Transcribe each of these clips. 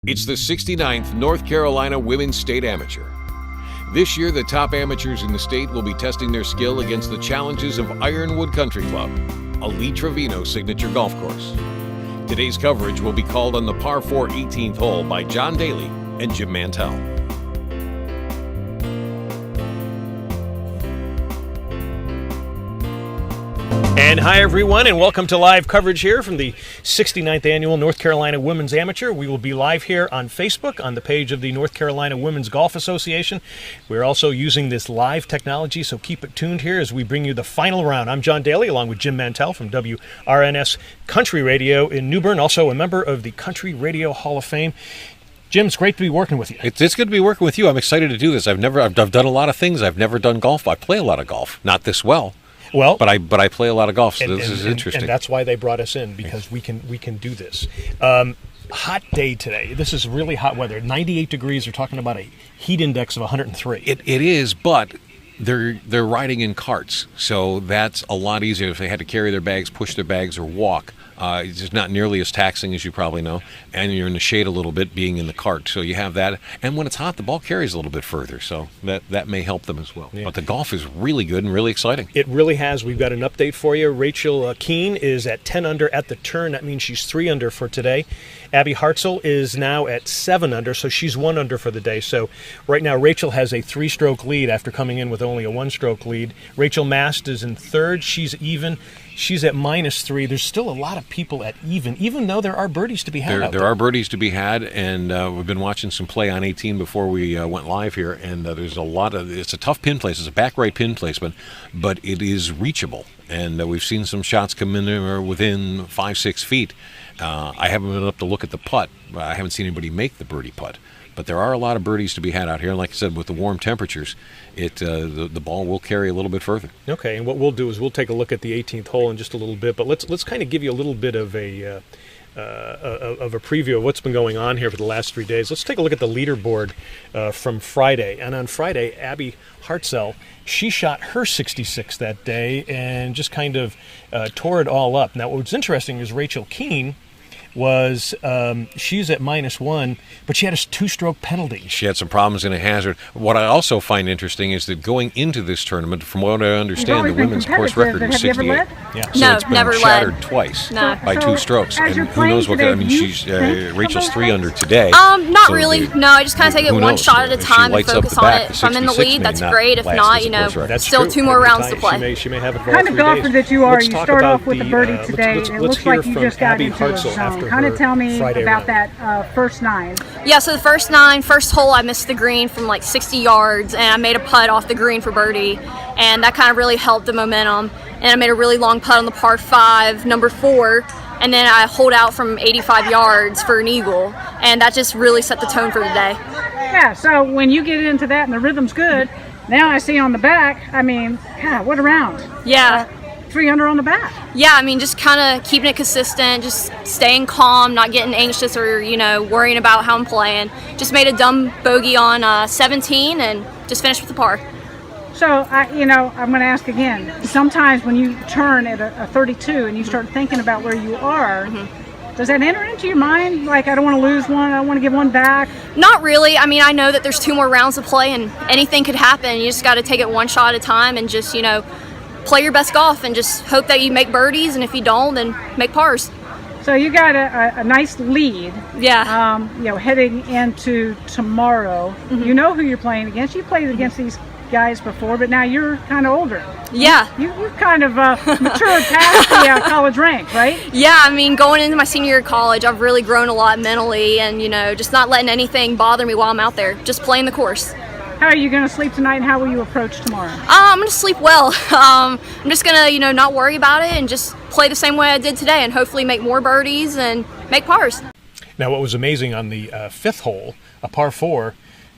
It's the 69th North Carolina Women's State Amateur. This year, the top amateurs in the state will be testing their skill against the challenges of Ironwood Country Club, a Lee Trevino signature golf course. Today's coverage will be called on the par 4 18th hole by John Daly and Jim Mantell. And hi, everyone, and welcome to live coverage here from the 69th Annual North Carolina Women's Amateur. We will be live here on Facebook on the page of the North Carolina Women's Golf Association. We're also using this live technology, so keep it tuned here as we bring you the final round. I'm John Daly, along with Jim Mantell from WRNS Country Radio in New Bern, also a member of the Country Radio Hall of Fame. Jim, it's great to be working with you. It's good to be working with you. I'm excited to do this. I've done a lot of things. I've never done golf. I play a lot of golf, not this well. Well, but I play a lot of golf, so this is interesting. And that's why they brought us in, because we can do this. Hot day today. This is really hot weather. 98 degrees. We're talking about a heat index of 103. It is, but they're riding in carts, so that's a lot easier if they had to carry their bags, push their bags, or walk. It's just not nearly as taxing, as you probably know, and you're in the shade a little bit being in the cart, so you have that. And when it's hot, the ball carries a little bit further, so that may help them as well. Yeah. But the golf is really good and really exciting. It really has. We've got an update for you. Rachel Kuehn is at 10 under at the turn. That means she's 3 under for today. Abby Hartzell is now at 7 under, so she's 1 under for the day. So right now, Rachel has a 3-stroke lead after coming in with only a 1-stroke lead. Rachel Mast is in 3rd. She's even. She's at -3. There's still a lot of people at even though there are birdies to be had out there. There are birdies to be had, and we've been watching some play on 18 before we went live here, and there's a lot of. It's a tough pin place. It's a back right pin placement, but it is reachable, and we've seen some shots come in there within 5-6 feet. I haven't been up to look at the putt. I haven't seen anybody make the birdie putt. But there are a lot of birdies to be had out here. And like I said, with the warm temperatures, the ball will carry a little bit further. Okay, and what we'll do is we'll take a look at the 18th hole in just a little bit. But let's kind of give you a little bit of a preview of what's been going on here for the last 3 days. Let's take a look at the leaderboard from Friday. And on Friday, Abby Hartzell, she shot her 66 that day and just kind of tore it all up. Now, what's interesting is Rachel Kuehn was she's at -1, but she had a 2-stroke penalty. She had some problems in a hazard. What I also find interesting is that going into this tournament, from what I understand, the women's course record was 68. Yeah. So no, it's been never shattered led. twice No. by 2 strokes. And who knows what? I mean, she's Rachel's 3 under today. Not so really. No, I just kind of take it one shot at a time and focus on it. If I'm in the lead, that's great. If not, still 2 more rounds to play. She may have it for kind of golfer that you are. You start off with a birdie today. It looks like you just got into a zone. Kind of tell me about that first 9. Yeah, so the first hole, I missed the green from like 60 yards, and I made a putt off the green for birdie, and that kind of really helped the momentum. And I made a really long putt on the par 5, number 4, and then I holed out from 85 yards for an eagle, and that just really set the tone for the day. Yeah, so when you get into that and the rhythm's good, now I see on the back, I mean, God, what a round. Yeah. 3 under on the back. Yeah, I mean, just kind of keeping it consistent, just staying calm, not getting anxious or, worrying about how I'm playing. Just made a dumb bogey on 17 and just finished with the par. So, I'm going to ask again. Sometimes when you turn at a 32 and you start thinking about where you are, does that enter into your mind? Like, I don't want to lose one, I want to give one back? Not really. I mean, I know that there's 2 more rounds to play and anything could happen. You just got to take it one shot at a time and just, play your best golf and just hope that you make birdies, and if you don't, then make pars. So you got a nice lead. Yeah. Heading into tomorrow. You know who you're playing against. You played against these guys before, but now you're kind of older. Yeah. You've kind of matured past the college rank, right? Yeah, I mean, going into my senior year of college, I've really grown a lot mentally, and just not letting anything bother me while I'm out there, just playing the course. How are you going to sleep tonight, and how will you approach tomorrow? I'm going to sleep well. I'm just going to, not worry about it and just play the same way I did today and hopefully make more birdies and make pars. Now, what was amazing on the 5th hole, a par 4,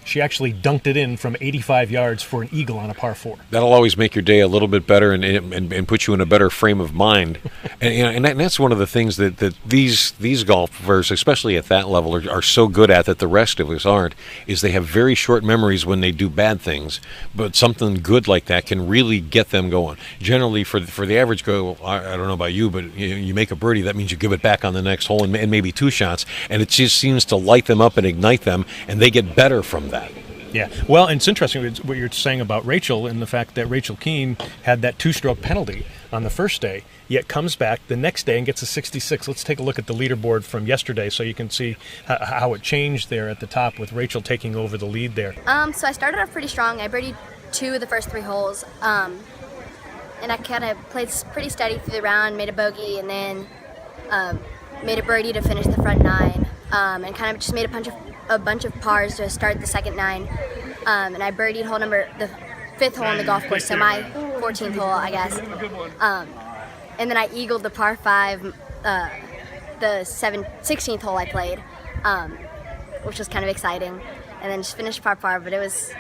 she actually dunked it in from 85 yards for an eagle on a par 4. That'll always make your day a little bit better and put you in a better frame of mind. And that's one of the things that these golfers, especially at that level, are so good at that the rest of us aren't, is they have very short memories when they do bad things, but something good like that can really get them going. Generally, for the average girl, I don't know about you, but you make a birdie, that means you give it back on the next hole and maybe 2 shots, and it just seems to light them up and ignite them, and they get better from that. Yeah, well, and it's interesting what you're saying about Rachel and the fact that Rachel Kuehn had that 2-stroke penalty on the first day, yet comes back the next day and gets a 66. Let's take a look at the leaderboard from yesterday so you can see how it changed there at the top with Rachel taking over the lead there. So I started off pretty strong. I birdied 2 of the first 3 holes, and I kind of played pretty steady through the round, made a bogey, and then made a birdie to finish the front 9, and kind of just made a bunch of pars to start the second 9, and I birdied the 5th hole on the golf course, so my 14th hole, I guess, and then I eagled the par 5, the 16th hole I played, which was kind of exciting, and then just finished par 5, but it was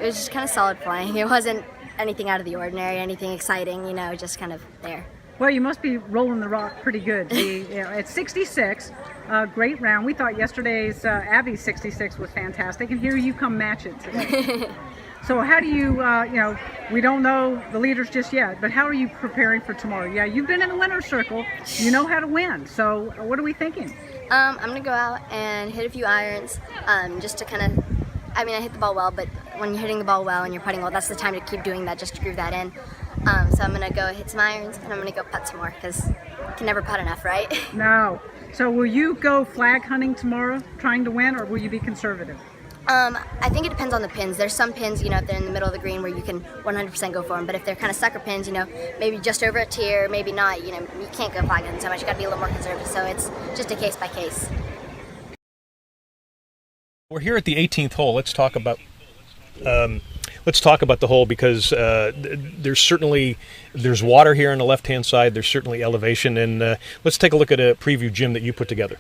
just kind of solid playing. It wasn't anything out of the ordinary, anything exciting, just kind of there. Well, you must be rolling the rock pretty good. At 66, great round. We thought yesterday's Abby's 66 was fantastic, and here you come match it today. So how do you, we don't know the leaders just yet, but how are you preparing for tomorrow? Yeah, you've been in the winner's circle. You know how to win. So what are we thinking? I'm going to go out and hit a few irons just to kind of, I hit the ball well, but when you're hitting the ball well and you're putting well, that's the time to keep doing that, just to groove that in. So I'm going to go hit some irons, and I'm going to go putt some more, because you can never putt enough, right? No. So will you go flag hunting tomorrow, trying to win, or will you be conservative? I think it depends on the pins. There's some pins, if they're in the middle of the green where you can 100% go for them. But if they're kind of sucker pins, maybe just over a tier, maybe not, you can't go flag hunting so much. You got to be a little more conservative. So it's just a case by case. We're here at the 18th hole. Let's talk about the hole, because there's water here on the left-hand side. There's certainly elevation, and let's take a look at a preview, Jim, that you put together.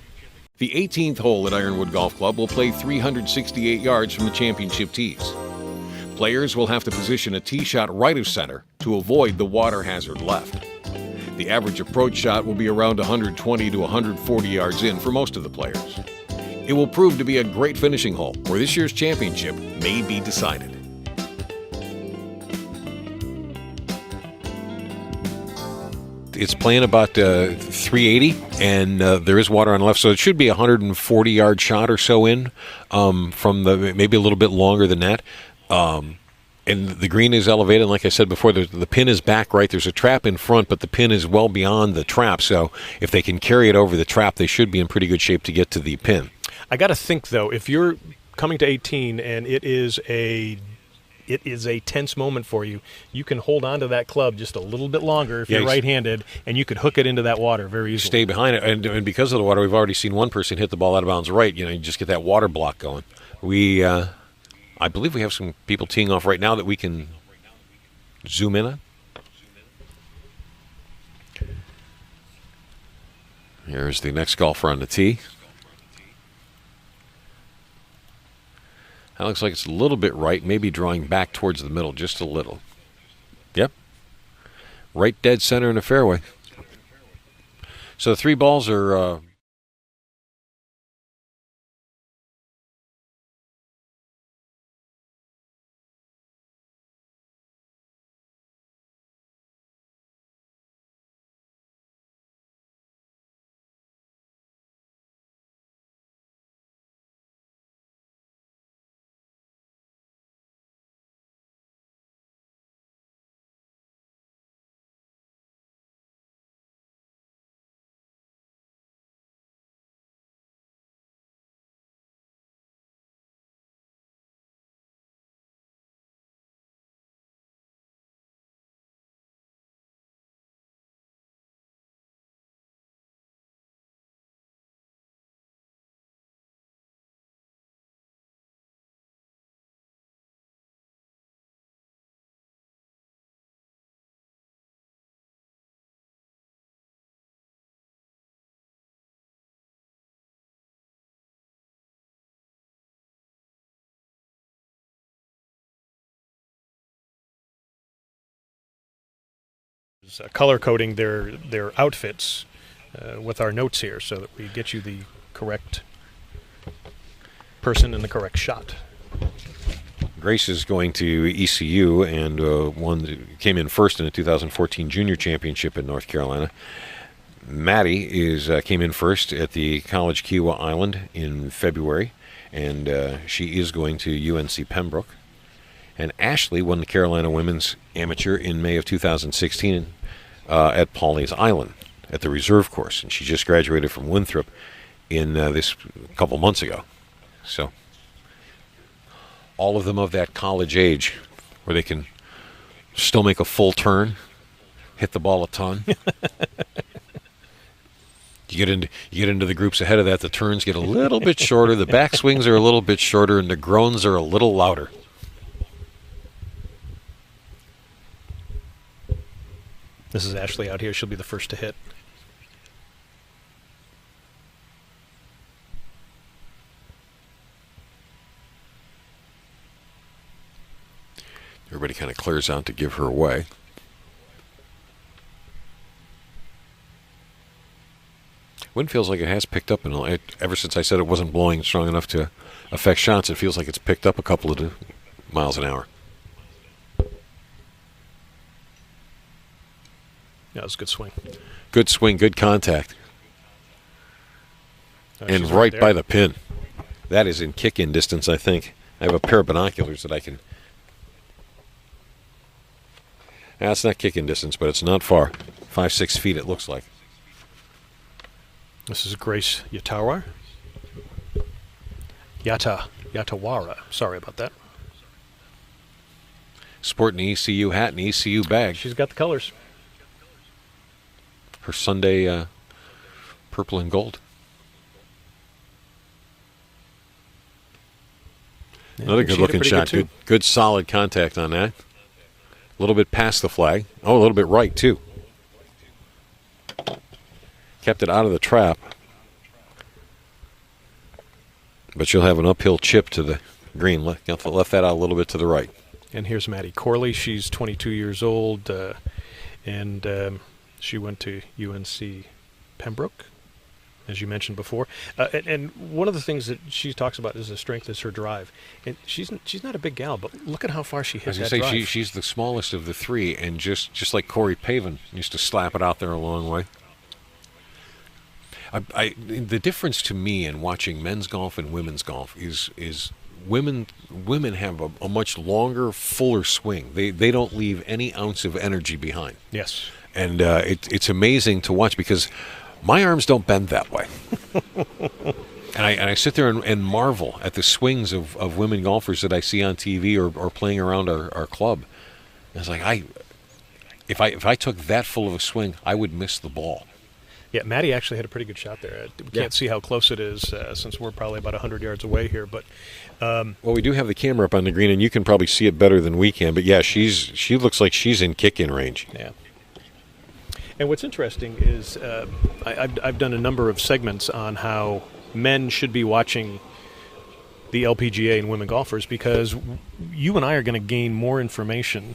The 18th hole at Ironwood Golf Club will play 368 yards from the championship tees. Players will have to position a tee shot right of center to avoid the water hazard left. The average approach shot will be around 120 to 140 yards in for most of the players. It will prove to be a great finishing hole where this year's championship may be decided. It's playing about 380, and there is water on the left, so it should be a 140-yard shot or so in from maybe a little bit longer than that. And the green is elevated, and like I said before, the pin is back right. There's a trap in front, but the pin is well beyond the trap, so if they can carry it over the trap, they should be in pretty good shape to get to the pin. I got to think, though, if you're coming to 18 and it is a tense moment for you, you can hold on to that club just a little bit longer if you're right-handed, and you could hook it into that water very easily. Stay behind it, and because of the water, we've already seen one person hit the ball out of bounds right. You just get that water block going. I believe we have some people teeing off right now that we can zoom in on. Here's the next golfer on the tee. That looks like it's a little bit right, maybe drawing back towards the middle just a little. Yep. Right dead center in the fairway. So the 3 balls are color coding their outfits with our notes here so that we get you the correct person and the correct shot. Grace is going to ECU and came in first in the 2014 Junior Championship in North Carolina. Maddie came in first at the College Kiowa Island in February, and she is going to UNC Pembroke. And Ashley won the Carolina Women's Amateur in May of 2016 at Pawleys Island at the reserve course, and she just graduated from Winthrop in this couple months ago. So all of them of that college age where they can still make a full turn, hit the ball a ton. You get into the groups ahead of that, the turns get a little bit shorter, the backswings are a little bit shorter, and the groans are a little louder. This is Ashley out here. She'll be the first to hit. Everybody kind of clears out to give her away. Wind feels like it has picked up ever since I said it wasn't blowing strong enough to affect shots. It feels like it's picked up a couple of miles an hour. Yeah, it was a good swing. Good swing, good contact. And right by the pin. That is in kick-in distance, I think. I have a pair of binoculars that I can... That's not kick-in distance, but it's not far. 5-6 feet, it looks like. This is Grace Yatawara. Yatawara. Sorry about that. Sporting an ECU hat and ECU bag. She's got the colors. Her Sunday purple and gold. Yeah, another good-looking shot. Good solid contact on that. A little bit past the flag. Oh, a little bit right, too. Kept it out of the trap. But you'll have an uphill chip to the green. Left that out a little bit to the right. And here's Maddie Corley. She's 22 years old, and she went to UNC Pembroke, as you mentioned before. And one of the things that she talks about is the strength is her drive. And she's not a big gal, but look at how far she hits that drive. She's the smallest of the three, and just like Corey Pavin used to slap it out there a long way. The difference to me in watching men's golf and women's golf is women have a much longer, fuller swing. They don't leave any ounce of energy behind. Yes. And it's amazing to watch because my arms don't bend that way. and I sit there and marvel at the swings of women golfers that I see on TV or playing around our club. And it's like if I took that full of a swing, I would miss the ball. Yeah, Maddie actually had a pretty good shot there. We can't see how close it is since we're probably about 100 yards away here. But well, we do have the camera up on the green, and you can probably see it better than we can. But yeah, she looks like she's in kick-in range. Yeah. And what's interesting is I've done a number of segments on how men should be watching the LPGA and women golfers because you and I are going to gain more information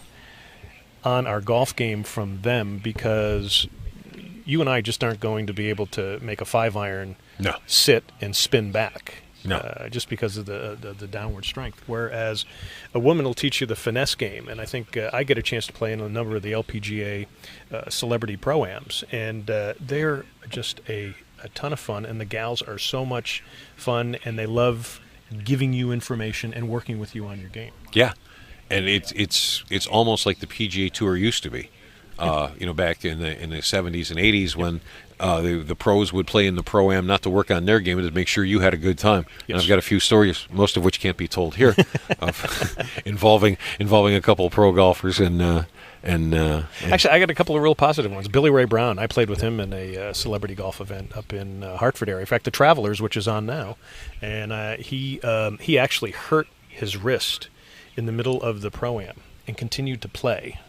on our golf game from them because you and I just aren't going to be able to make a 5-iron sit and spin back. Just because of the downward strength. Whereas a woman will teach you the finesse game. And I think I get a chance to play in a number of the LPGA celebrity pro-ams. And they're just a ton of fun. And the gals are so much fun. And they love giving you information and working with you on your game. Yeah. And it's almost like the PGA Tour used to be. Back in the 70s and 80s when the pros would play in the Pro-Am not to work on their game, but to make sure you had a good time. Yes. And I've got a few stories, most of which can't be told here, of involving a couple of pro golfers and actually, I got a couple of real positive ones. Billy Ray Brown, I played with him in a celebrity golf event up in Hartford area. In fact, the Travelers, which is on now, and he actually hurt his wrist in the middle of the Pro-Am and continued to play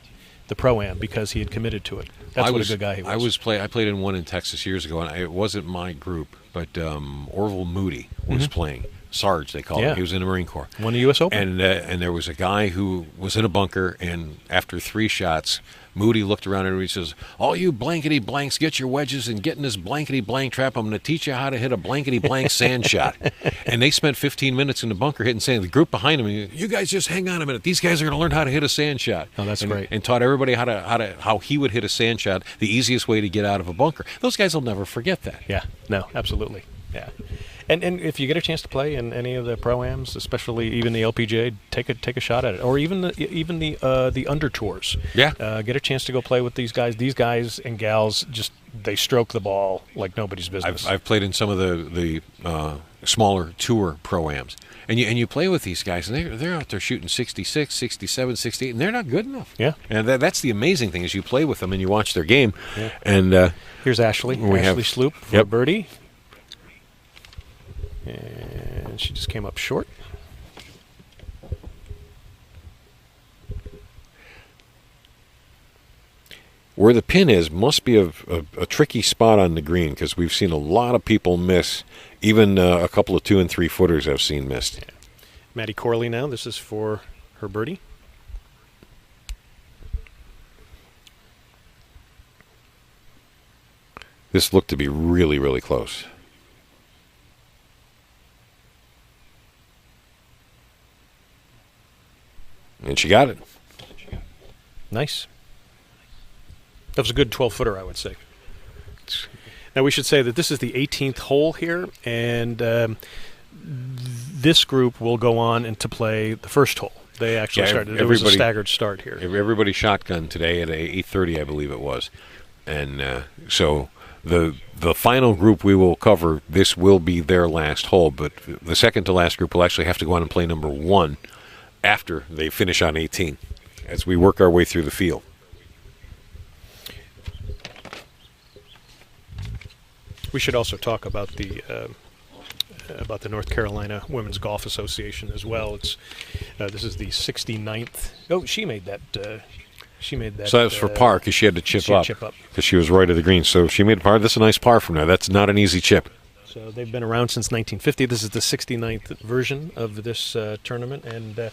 the Pro-Am because he had committed to it. That's what a good guy he was. I played in one in Texas years ago, and it wasn't my group, but Orville Moody was playing. Sarge, they call him. He was in the Marine Corps. Won the U.S. Open. And there was a guy who was in a bunker, and after 3 shots, Moody looked around and he says, "All you blankety blanks, get your wedges and get in this blankety blank trap. I'm going to teach you how to hit a blankety blank sand shot." And they spent 15 minutes in the bunker hitting sand. The group behind him, "You guys just hang on a minute. These guys are going to learn how to hit a sand shot." Oh, that's great. And taught everybody how he would hit a sand shot, the easiest way to get out of a bunker. Those guys will never forget that. Yeah, no, absolutely. Yeah. And if you get a chance to play in any of the pro-ams, especially even the LPGA, take a shot at it, or even the under tours. Yeah, get a chance to go play with these guys. These guys and gals they stroke the ball like nobody's business. I've played in some of the smaller tour pro-ams, and you play with these guys, and they're out there shooting 66, 67, 68, and they're not good enough. Yeah, and that's the amazing thing is you play with them and you watch their game. Yeah. And here's Ashley Sloop for birdie. And she just came up short. Where the pin is must be a tricky spot on the green because we've seen a lot of people miss. Even a couple of 2 and 3 footers I've seen missed. Yeah. Maddie Corley now. This is for her birdie. This looked to be really, really close. And she got it. Nice. That was a good 12-footer, I would say. Now, we should say that this is the 18th hole here, and this group will go on and to play the first hole. They actually started. There was a staggered start here. Everybody shotgun today at 8:30, I believe it was. And so the final group we will cover, this will be their last hole, but the second to last group will actually have to go on and play number 1 after they finish on 18 as we work our way through the field. We should also talk about the North Carolina Women's Golf Association as well. It's this is the 69th. Oh, she made that. So that was for par because she had to chip up because she was right of the green. So she made a par. That's a nice par from there. That's not an easy chip. So they've been around since 1950. This is the 69th version of this tournament, and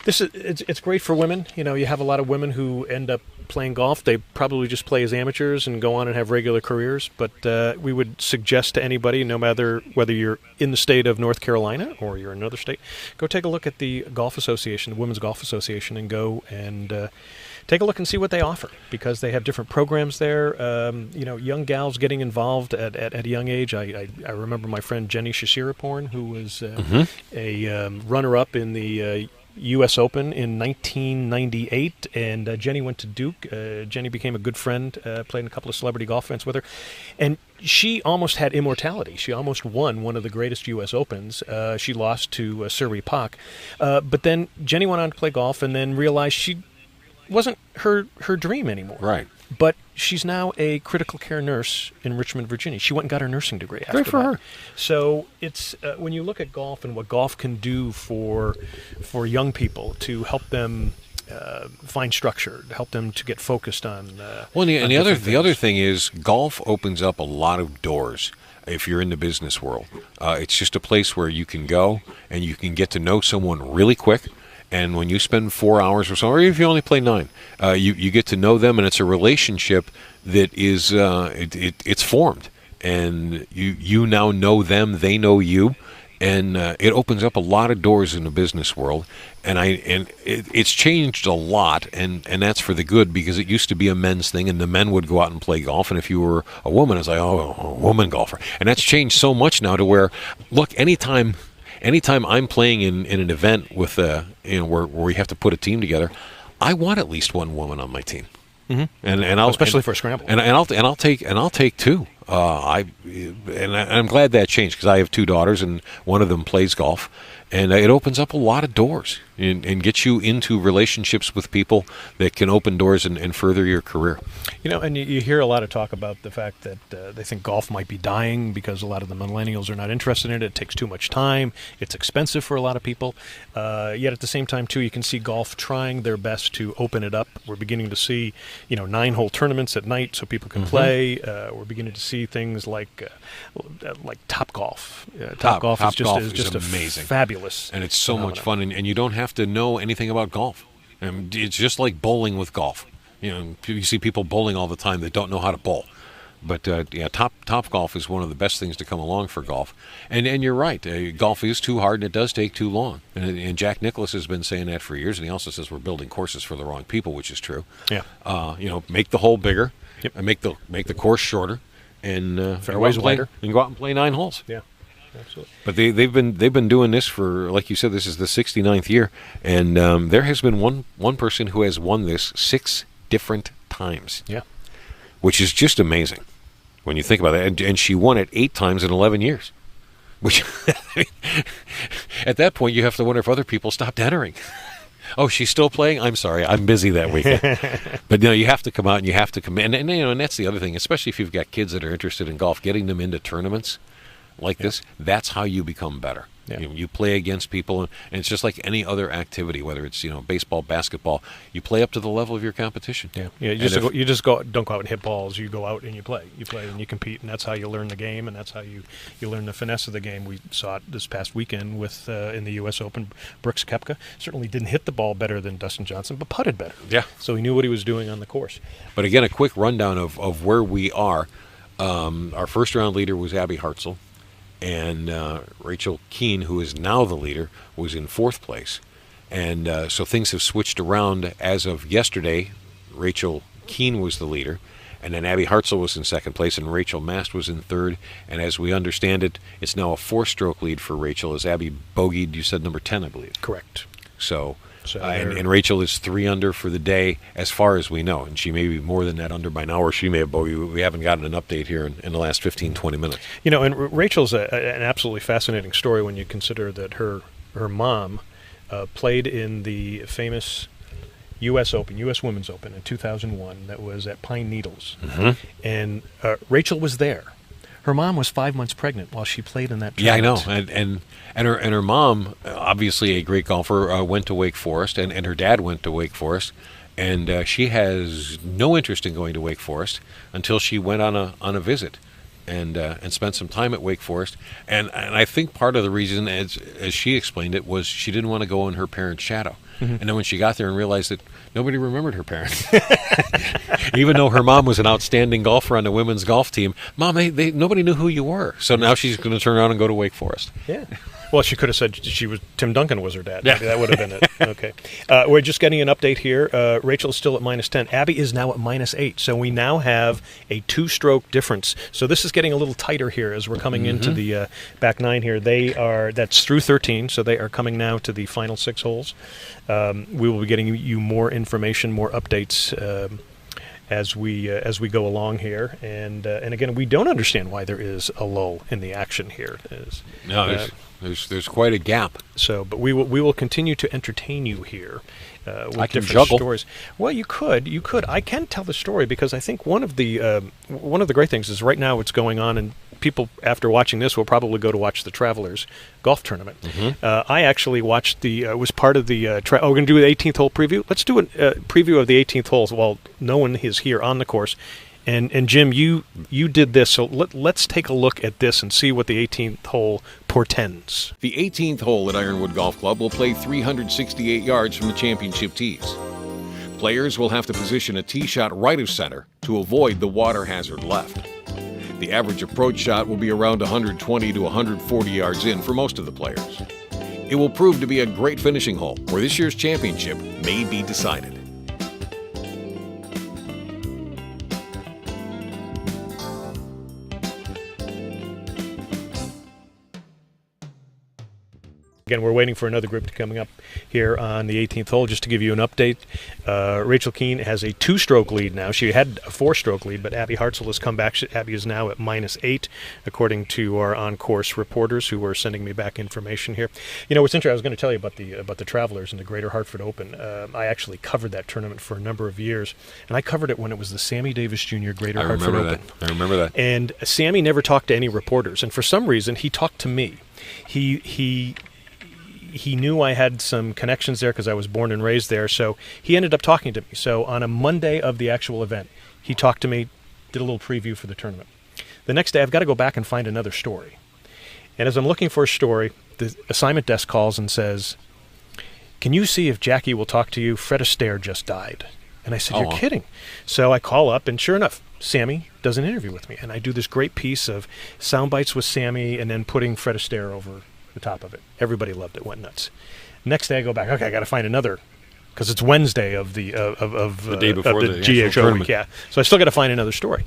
it's great for women. You know, you have a lot of women who end up playing golf. They probably just play as amateurs and go on and have regular careers. But we would suggest to anybody, no matter whether you're in the state of North Carolina or you're in another state, go take a look at the Golf Association, the Women's Golf Association, and go and take a look and see what they offer, because they have different programs there. Young gals getting involved at a young age. I remember my friend Jenny Shashiraporn, who was a runner-up in the U.S. Open in 1998, and Jenny went to Duke. Jenny became a good friend, played in a couple of celebrity golf events with her, and she almost had immortality. She almost won one of the greatest U.S. Opens. She lost to Surrey Pak, but then Jenny went on to play golf and then realized she wasn't her dream anymore. Right. But she's now a critical care nurse in Richmond, Virginia. She went and got her nursing degree after Good for her. So it's when you look at golf and what golf can do for young people to help them find structure, to help them to get focused on. The other thing is golf opens up a lot of doors. If you're in the business world, it's just a place where you can go and you can get to know someone really quick. And when you spend 4 hours or so, or if you only play 9, you get to know them, and it's a relationship that is it's formed, and you now know them, they know you, and it opens up a lot of doors in the business world. And it's changed a lot, and that's for the good, because it used to be a men's thing, and the men would go out and play golf, and if you were a woman, it's like, oh, a woman golfer, and that's changed so much now to where, look, anytime I'm playing in an event with where we have to put a team together, I want at least one woman on my team, and I'll especially for a scramble, and I'll take 2. I'm glad that changed, because I have 2 daughters and one of them plays golf, and it opens up a lot of doors. and get you into relationships with people that can open doors and further your career. And you hear a lot of talk about the fact that they think golf might be dying because a lot of the millennials are not interested in it. It takes too much time. It's expensive for a lot of people. Yet at the same time, too, you can see golf trying their best to open it up. We're beginning to see, 9-hole tournaments at night so people can play. We're beginning to see things like Top Golf. Top Golf is just amazing, fabulous, and it's so much fun. And you don't have to know anything about golf. It's just like bowling with golf. You see people bowling all the time that don't know how to bowl. But Top Golf is one of the best things to come along for golf. And you're right, golf is too hard and it does take too long. And Jack Nicklaus has been saying that for years, and he also says we're building courses for the wrong people, which is true. Yeah. Make the hole bigger, Yep. and make the course shorter, and fairways wider, and go out and play 9 holes. Yeah. Absolutely. But they've been doing this for, like you said, this is the 69th year, and there has been one person who has won this 6 different times. Yeah. Which is just amazing when you think about it. And she won it 8 times in 11 years. Which, at that point, you have to wonder if other people stopped entering. Oh, she's still playing? I'm sorry, I'm busy that weekend. But you have to come out and you have to come in. And that's the other thing, especially if you've got kids that are interested in golf, getting them into tournaments like this, that's how you become better. Yeah. You play against people, and it's just like any other activity, whether it's baseball, basketball. You play up to the level of your competition. Yeah. You just don't go out and hit balls. You go out and you play. You play and you compete, and that's how you learn the game, and that's how you learn the finesse of the game. We saw it this past weekend with in the U.S. Open. Brooks Koepka certainly didn't hit the ball better than Dustin Johnson, but putted better. Yeah. So he knew what he was doing on the course. But again, a quick rundown of where we are. Our first round leader was Abby Hartzell. And Rachel Kuehn, who is now the leader, was in 4th place. And so things have switched around. As of yesterday, Rachel Kuehn was the leader. And then Abby Hartzell was in 2nd place, and Rachel Mast was in 3rd. And as we understand it, it's now a 4-stroke lead for Rachel, as Abby bogeyed, you said, number 10, I believe. Correct. So and Rachel is 3 under for the day, as far as we know. And she may be more than that under by now, or she may have bogeyed. We haven't gotten an update here in the last 15, 20 minutes. And Rachel's an absolutely fascinating story when you consider that her mom played in the famous U.S. Open, U.S. Women's Open in 2001 that was at Pine Needles. Mm-hmm. And Rachel was there. Her mom was 5 months pregnant while she played in that tournament. Yeah, I know. And her mom, obviously a great golfer, went to Wake Forest, and her dad went to Wake Forest. And she has no interest in going to Wake Forest until she went on a visit and spent some time at Wake Forest. And I think part of the reason, as she explained it, was she didn't want to go in her parents' shadow. Mm-hmm. And then when she got there and realized that nobody remembered her parents, even though her mom was an outstanding golfer on the women's golf team, Mom, nobody knew who you were. So now she's going to turn around and go to Wake Forest. Yeah. Well, she could have said Tim Duncan was her dad. Maybe that would have been it. Okay. We're just getting an update here. Rachel's still at -10. Abby is now at -8. So we now have a 2-stroke difference. So this is getting a little tighter here as we're coming into the back 9 here. That's through 13, so they are coming now to the final 6 holes. We will be getting you more information, more updates as we go along here, and again, we don't understand why there is a lull in the action here. There's quite a gap. So, but we will continue to entertain you here with I can different juggle. stories. Well, you could. I can tell the story because I think one of the great things is right now what's going on, and people after watching this will probably go to watch the Travelers golf tournament. Mm-hmm. I actually watched was part of the. We're going to do the 18th hole preview. Let's do a preview of the 18th hole while no one is here on the course. And Jim, you did this, so let's take a look at this and see what the 18th hole portends. The 18th hole at Ironwood Golf Club will play 368 yards from the championship tees. Players will have to position a tee shot right of center to avoid the water hazard left. The average approach shot will be around 120 to 140 yards in for most of the players. It will prove to be a great finishing hole where this year's championship may be decided. Again, we're waiting for another group to coming up here on the 18th hole. Just to give you an update, Rachel Kuehn has a 2-stroke lead now. She had a 4-stroke lead, but Abby Hartzell has come back. Abby is now at -8, according to our on-course reporters who are sending me back information here. You know, what's interesting, I was going to tell you about the Travelers and the Greater Hartford Open. I actually covered that tournament for a number of years, and I covered it when it was the Sammy Davis Jr. Greater Hartford Open. I remember that. And Sammy never talked to any reporters, and for some reason, he talked to me. He knew I had some connections there because I was born and raised there, so he ended up talking to me. So on a Monday of the actual event, he talked to me, did a little preview for the tournament. The next day, I've got to go back and find another story. And as I'm looking for a story, the assignment desk calls and says, "Can you see if Jackie will talk to you? Fred Astaire just died." And I said, "You're kidding." So I call up, and sure enough, Sammy does an interview with me. And I do this great piece of sound bites with Sammy and then putting Fred Astaire over the top of it. Everybody loved it, went nuts. Next day I go back, okay, I got to find another, because it's Wednesday of the day before the the GA show tournament. week, yeah. So I still got to find another story.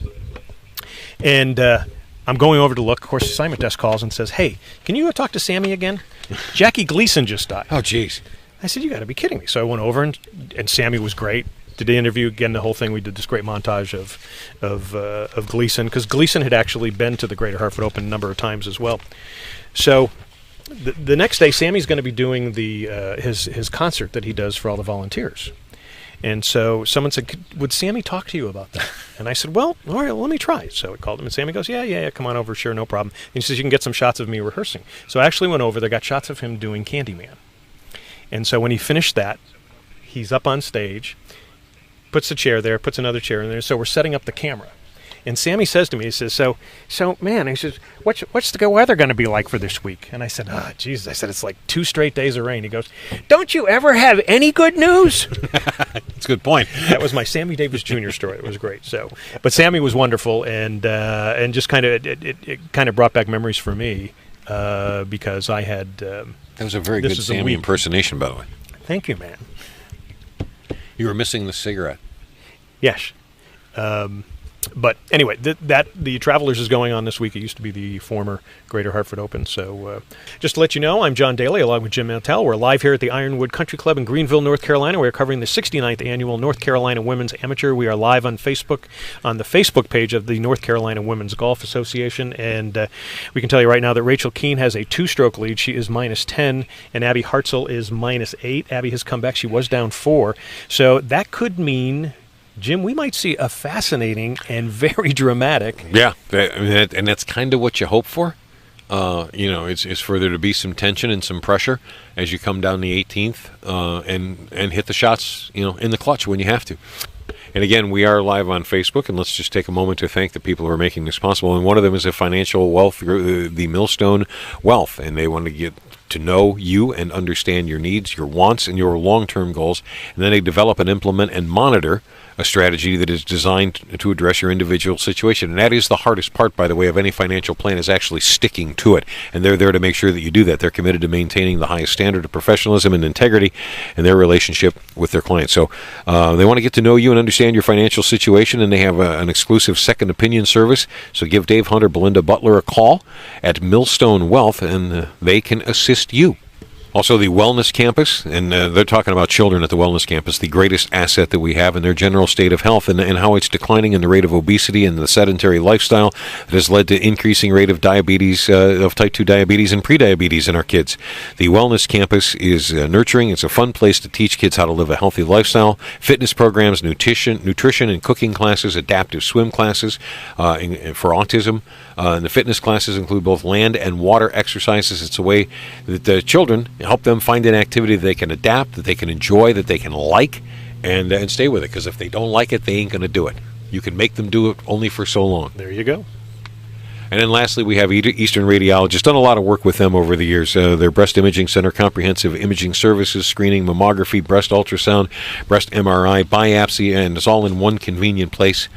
And I'm going over to look. Of course, the assignment desk calls and says, "Hey, can you go talk to Sammy again? Jackie Gleason just died." Oh, jeez. I said, "You got to be kidding me." So I went over, and Sammy was great. Did the interview again, the whole thing. We did this great montage of Gleason, because Gleason had actually been to the Greater Hartford Open a number of times as well. So the next day, Sammy's going to be doing his concert that he does for all the volunteers. And so someone said, "Would Sammy talk to you about that?" And I said, "Well, all right, let me try." So I called him, and Sammy goes, yeah, come on over, sure, no problem. And he says, "You can get some shots of me rehearsing." So I actually went over there, got shots of him doing Candyman. And so when he finished that, he's up on stage, puts a chair there, puts another chair in there. So we're setting up the camera. And Sammy says to me, he says, so man, he says, what's the weather going to be like for this week? And I said, Jesus, I said, it's like 2 straight days of rain. He goes, "Don't you ever have any good news?" That's a good point. That was my Sammy Davis Jr. story. It was great. So, but Sammy was wonderful, and just kind of it kind of brought back memories for me because I had. That was a very good Sammy impersonation, by the way. Thank you, man. You were missing the cigarette. Yes. But anyway, the Travelers is going on this week. It used to be the former Greater Hartford Open. So just to let you know, I'm John Daly along with Jim Mantell. We're live here at the Ironwood Country Club in Greenville, North Carolina. We're covering the 69th Annual North Carolina Women's Amateur. We are live on Facebook, on the Facebook page of the North Carolina Women's Golf Association. And we can tell you right now that Rachel Kuehn has a 2-stroke lead. She is -10, and Abby Hartzell is -8. Abby has come back. She was down 4. So that could mean, Jim, we might see a fascinating and very dramatic. Yeah, and that's kind of what you hope for. It's for there to be some tension and some pressure as you come down the 18th and hit the shots, in the clutch when you have to. And again, we are live on Facebook, and let's just take a moment to thank the people who are making this possible. And one of them is a financial wealth, the Millstone Wealth, and they want to get to know you and understand your needs, your wants, and your long-term goals. And then they develop and implement and monitor a strategy that is designed to address your individual situation. And that is the hardest part, by the way, of any financial plan, is actually sticking to it. And they're there to make sure that you do that. They're committed to maintaining the highest standard of professionalism and integrity in their relationship with their clients. So they want to get to know you and understand your financial situation, and they have an exclusive second opinion service. So give Dave Hunter, Belinda Butler a call at Millstone Wealth, and they can assist you. Also, the Wellness Campus, and they're talking about children at the Wellness Campus, the greatest asset that we have in their general state of health, and how it's declining in the rate of obesity and the sedentary lifestyle that has led to increasing rate of diabetes, of type 2 diabetes and prediabetes in our kids. The Wellness Campus is nurturing. It's a fun place to teach kids how to live a healthy lifestyle, fitness programs, nutrition and cooking classes, adaptive swim classes for autism. And the fitness classes include both land and water exercises. It's a way that the children help them find an activity that they can adapt, that they can enjoy, that they can like, and stay with it. Because if they don't like it, they ain't going to do it. You can make them do it only for so long. There you go. And then lastly, we have Eastern Radiologists. Done a lot of work with them over the years. Their breast imaging center, comprehensive imaging services, screening, mammography, breast ultrasound, breast MRI, biopsy, and it's all in one convenient place.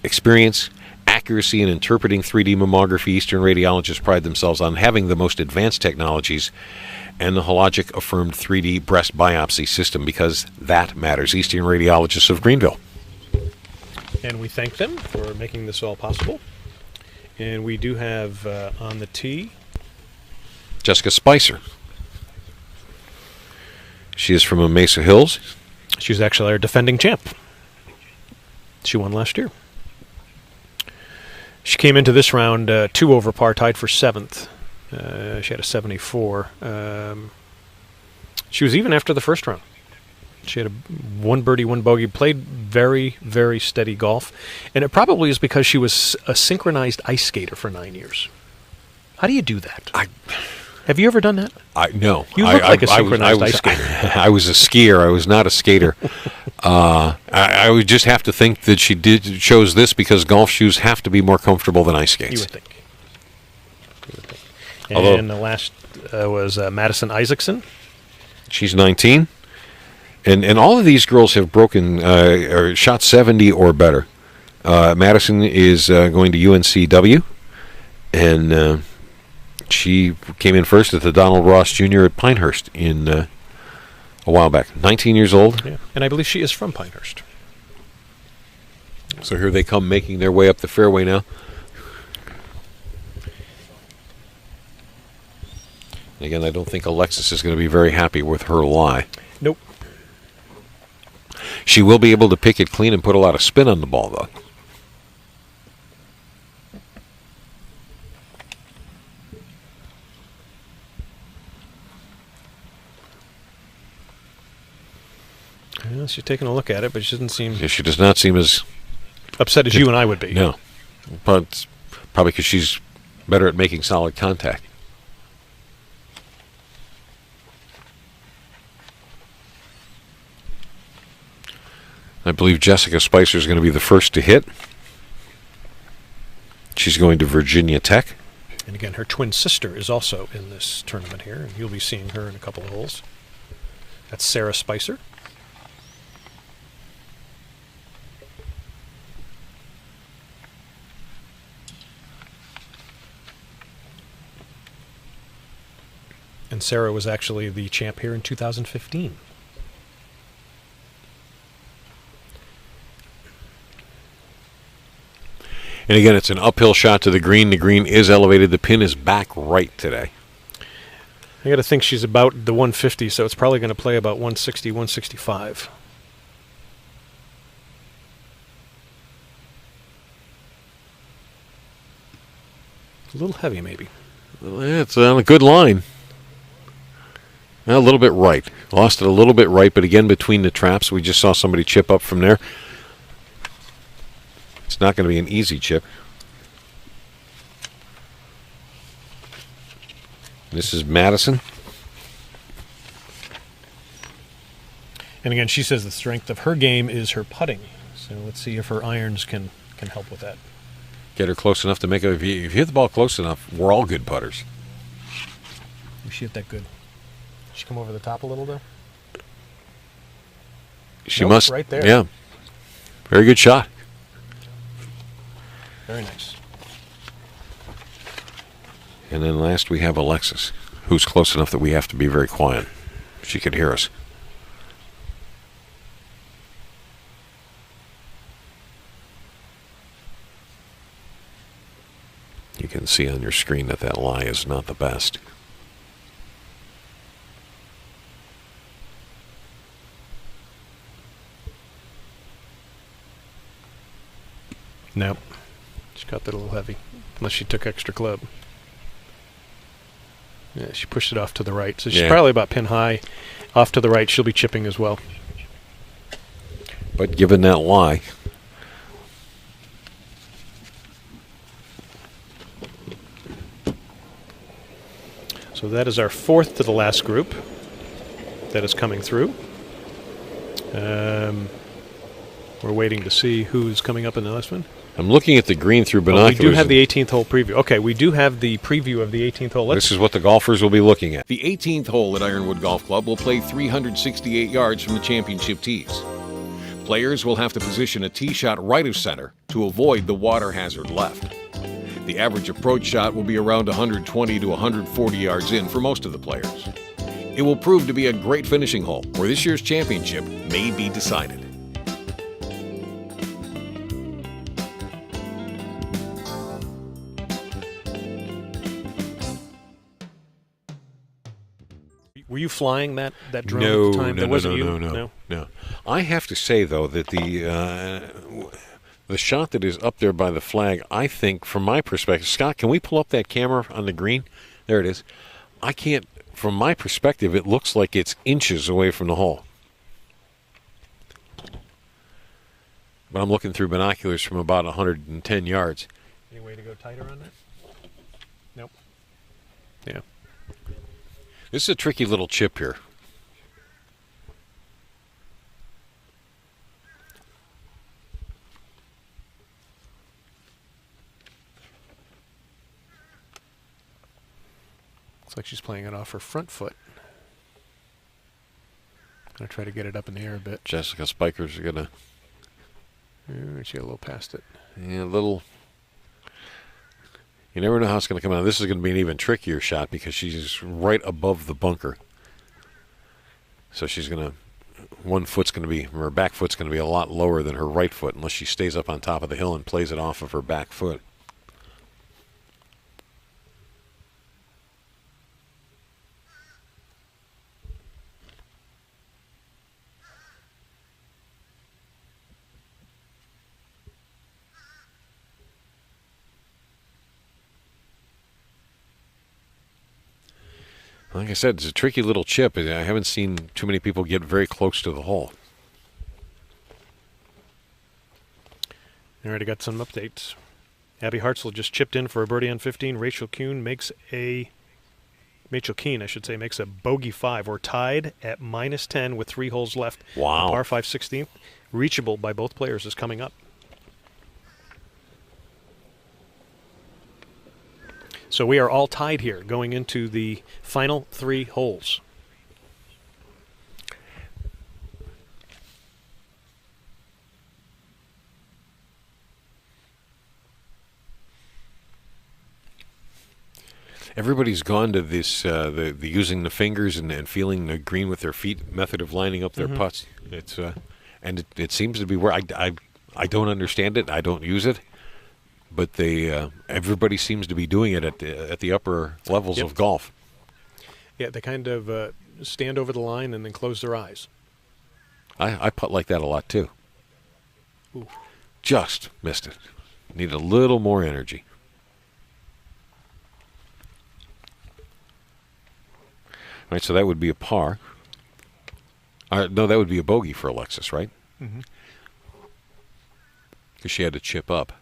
Experience, accuracy in interpreting 3D mammography. Eastern Radiologists pride themselves on having the most advanced technologies and the Hologic affirmed 3D breast biopsy system, because that matters. Eastern Radiologists of Greenville. And we thank them for making this all possible. And we do have on the tee Jessica Spicer. She is from Mesa Hills. She's actually our defending champ. She won last year. She came into this round 2 over par, tied for 7th. She had a 74. She was even after the first round. She had 1 birdie, 1 bogey, played very, very steady golf. And it probably is because she was a synchronized ice skater for 9 years. How do you do that? Have you ever done that? No. You look like a synchronized ice skater. I was a skier. I was not a skater. I would just have to think that she chose this because golf shoes have to be more comfortable than ice skates. You would think. And the last was Madison Isaacson. She's 19. And all of these girls have broken or shot 70 or better. Madison is going to UNCW, and she came in first at the Donald Ross Jr. at Pinehurst in a while back. 19 years old. Yeah. And I believe she is from Pinehurst. So here they come making their way up the fairway now. And again, I don't think Alexis is going to be very happy with her lie. Nope. She will be able to pick it clean and put a lot of spin on the ball, though. Well, she's taking a look at it, but she doesn't seem Yeah, she does not seem as upset as you and I would be. No. But it's probably because she's better at making solid contact. I believe Jessica Spicer is going to be the first to hit. She's going to Virginia Tech. And again, her twin sister is also in this tournament here, and you'll be seeing her in a couple of holes. That's Sarah Spicer. And Sarah was actually the champ here in 2015. And again, it's an uphill shot to the green. The green is elevated. The pin is back right today. I got to think she's about the 150, so it's probably going to play about 160, 165. A little heavy, maybe. It's on a good line. A little bit right. Lost it a little bit right, but again, between the traps, we just saw somebody chip up from there. It's not going to be an easy chip. This is Madison. And again, she says the strength of her game is her putting. So let's see if her irons can help with that. Get her close enough to make it. If you hit the ball close enough, we're all good putters. She hit that good. She come over the top a little, though? She Nope, must. right there. Yeah. Very good shot. Very nice. And then last we have Alexis, who's close enough that we have to be very quiet. She could hear us. You can see on your screen that that lie is not the best. Nope. She got that a little heavy. Unless she took extra club. Yeah, she pushed it off to the right. So she's probably about pin high. Off to the right, she'll be chipping as well. But given that lie, so that is our fourth to the last group that is coming through. We're waiting to see who's coming up in the last one. I'm looking at the green through binoculars. We do have the 18th hole preview. Okay, we do have the preview of the 18th hole. This is what the golfers will be looking at. The 18th hole at Ironwood Golf Club will play 368 yards from the championship tees. Players will have to position a tee shot right of center to avoid the water hazard left. The average approach shot will be around 120 to 140 yards in for most of the players. It will prove to be a great finishing hole where this year's championship may be decided. Were you flying that drone No, at the time? no, That no, wasn't no, you? no. I have to say though that the shot that is up there by the flag, I think, from my perspective, Scott, can we pull up that camera on the green? There it is. I can't. From my perspective, it looks like it's inches away from the hole. But I'm looking through binoculars from about 110 yards. Any way to go tighter on that? Nope. Yeah. This is a tricky little chip here. Looks like she's playing it off her front foot. Gonna try to get it up in the air a bit. Jessica Spikers are gonna. She got a little past it. Yeah, a little. You never know how it's going to come out. This is going to be an even trickier shot because she's right above the bunker. So she's going to. One foot's going to be. Her back foot's going to be a lot lower than her right foot unless she stays up on top of the hill and plays it off of her back foot. Like I said, it's a tricky little chip. I haven't seen too many people get very close to the hole. All right, I got some updates. Abby Hartzell just chipped in for a birdie on 15. Rachel Kuehn makes a bogey 5. We're tied at -10 with 3 holes left. Wow. The par 5 16th, reachable by both players, is coming up. So we are all tied here going into the final 3 holes. Everybody's gone to this the using the fingers and feeling the green with their feet method of lining up their putts. It's and it seems to be where I don't understand it. I don't use it. But everybody seems to be doing it at the upper levels of golf. Yeah, they kind of stand over the line and then close their eyes. I putt like that a lot too. Ooh. Just missed it. Need a little more energy. All right, so that would be a par. No, that would be a bogey for Alexis, right? Mm-hmm. Because she had to chip up.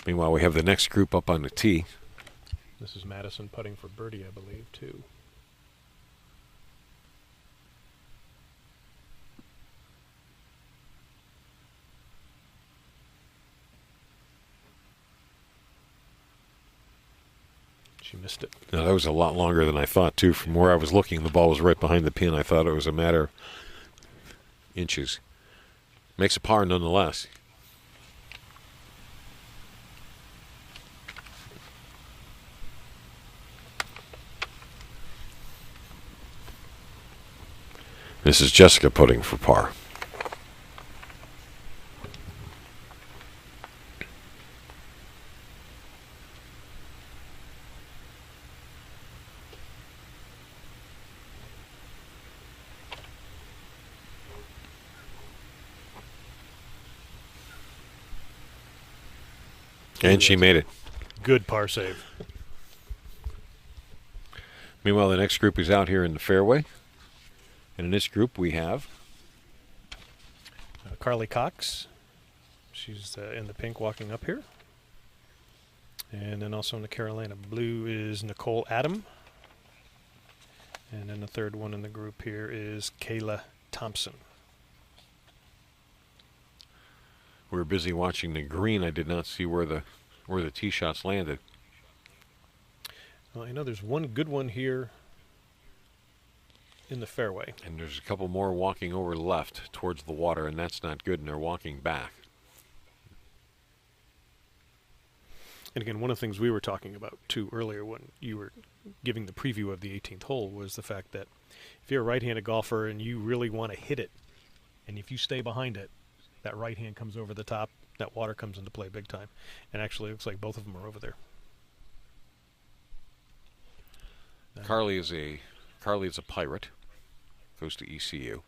Meanwhile, we have the next group up on the tee. This is Madison putting for birdie, I believe, too. She missed it. Now, that was a lot longer than I thought, too. From where I was looking, the ball was right behind the pin. I thought it was a matter of inches. Makes a par nonetheless. This is Jessica putting for par. And she made it. Good par save. Meanwhile, the next group is out here in the fairway. And in this group, we have Carly Cox. She's in the pink walking up here. And then also in the Carolina blue is Nicole Adam. And then the third one in the group here is Kayla Thompson. We were busy watching the green. I did not see where the tee shots landed. Well, I know there's one good one here in the fairway. And there's a couple more walking over left towards the water, and that's not good, and they're walking back. And again, one of the things we were talking about, too, earlier when you were giving the preview of the 18th hole was the fact that if you're a right-handed golfer and you really want to hit it, and if you stay behind it, that right hand comes over the top that water comes into play big time. And actually, it looks like both of them are over there. Carly is a pirate. Goes to ECU.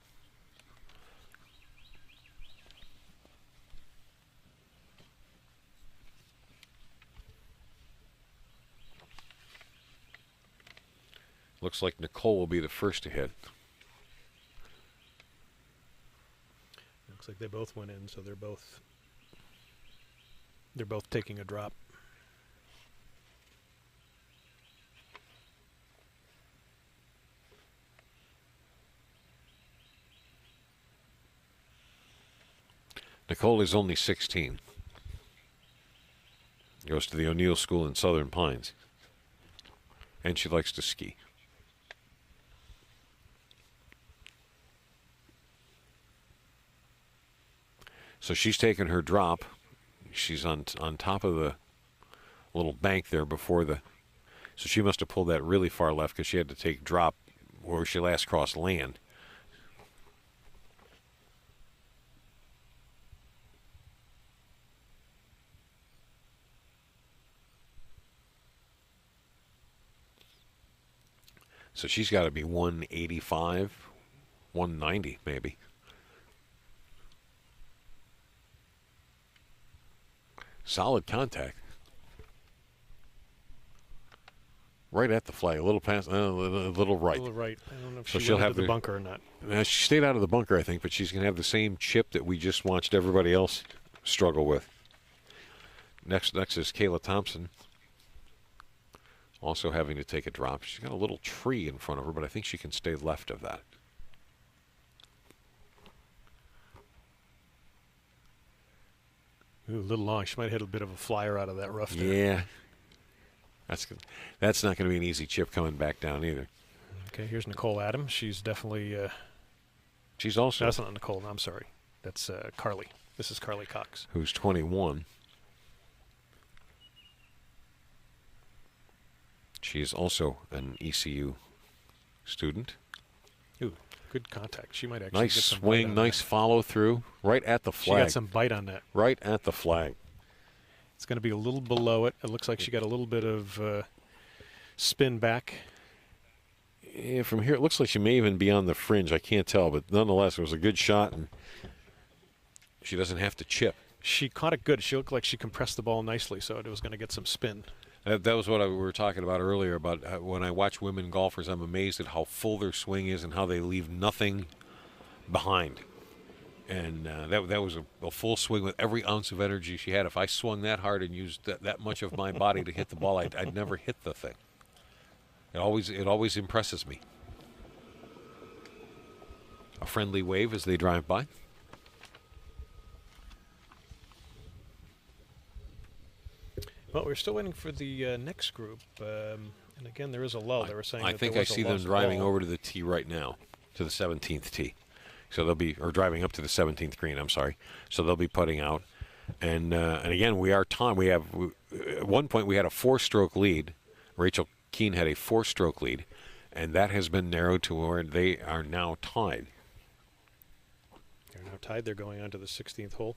Looks like Nicole will be the first to hit. Looks like they both went in, so they're both taking a drop. Nicole is only 16. Goes to the O'Neill School in Southern Pines. And she likes to ski. So she's taken her drop. She's on top of the little bank there before the... So she must have pulled that really far left because she had to take drop where she last crossed land. So she's got to be 185, 190 maybe. Solid contact. Right at the flag, a little past, a little right. A little right. I don't know if So she she'll went have into the the- bunker or not. She stayed out of the bunker, I think, but she's going to have the same chip that we just watched everybody else struggle with. Next is Kayla Thompson. Also having to take a drop. She's got a little tree in front of her, but I think she can stay left of that. Ooh, a little long. She might hit a bit of a flyer out of that rough there. Yeah. That's not going to be an easy chip coming back down either. Okay, here's Nicole Adams. She's definitely... She's also... that's not Nicole. No, I'm sorry. That's Carly. This is Carly Cox. Who's 21. She is also an ECU student. Ooh, good contact. She might actually Nice get some bite swing, on nice that. follow through, right at the She flag. got some bite on that. Right at the flag. It's going to be a little below it. It looks like she got a little bit of spin back. Yeah, from here, it looks like she may even be on the fringe. I can't tell, but nonetheless, it was a good shot, and she doesn't have to chip. She caught it good. She looked like she compressed the ball nicely, so it was going to get some spin. That was what we were talking about earlier, about when I watch women golfers, I'm amazed at how full their swing is and how they leave nothing behind. And that was a full swing with every ounce of energy she had. If I swung that hard and used that much of my body to hit the ball, I'd never hit the thing. It always impresses me. A friendly wave as they drive by. Well, we're still waiting for the next group. And again, there is a lull. They were saying I that think there I was a see them lost driving ball. over to the tee right now, to the 17th tee. So they'll be, or driving up to the 17th green, I'm sorry. So they'll be putting out. And again, we are time. We have, at one point we had a 4-stroke lead. Rachel Kuehn had a 4-stroke lead, and that has been narrowed to where they are now tied. They're now tied. They're going on to the 16th hole.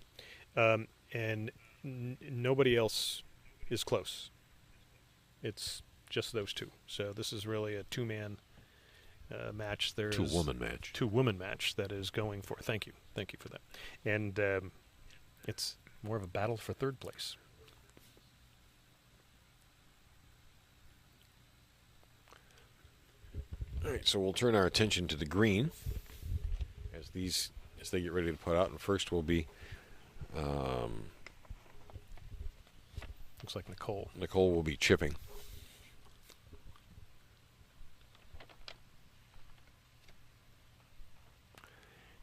And nobody else is close. It's just those two. So this is really a two-man match. There is Two-woman match. Two-woman match that is going for. Thank you for that. And it's more of a battle for third place. All right, so we'll turn our attention to the green as they get ready to put out. And first will be Looks like Nicole. Nicole will be chipping.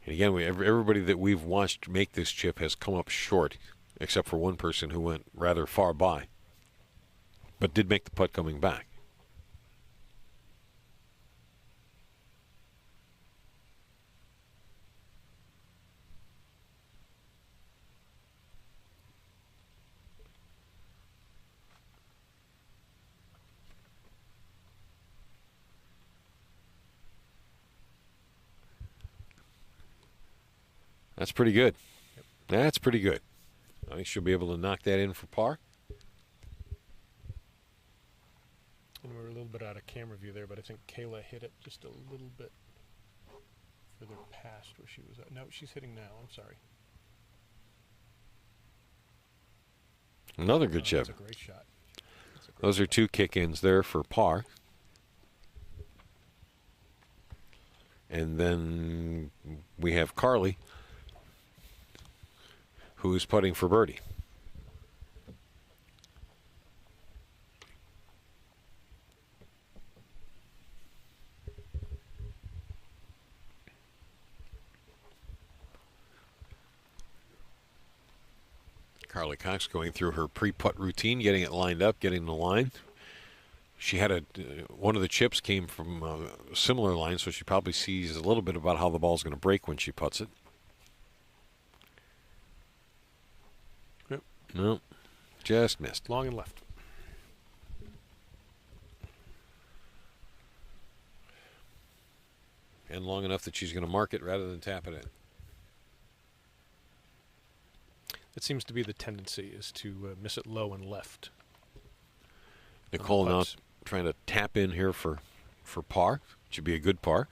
And again, everybody that we've watched make this chip has come up short, except for one person who went rather far by, but did make the putt coming back. That's pretty good. That's pretty good. I think she'll be able to knock that in for par. And we're a little bit out of camera view there, but I think Kayla hit it just a little bit further past where she was at. No, she's hitting now. I'm sorry. Another good chip. That's a great shot. Those are 2 kick-ins there for par. And then we have Carly, who is putting for birdie. Carly Cox going through her pre-putt routine, getting it lined up, getting the line. She had one of the chips came from a similar line, so she probably sees a little bit about how the ball's going to break when she putts it. Yep. No, just missed. Long and left. And long enough that she's going to mark it rather than tap it in. It seems to be the tendency is to miss it low and left. Nicole now trying to tap in here for par. Should be a good par.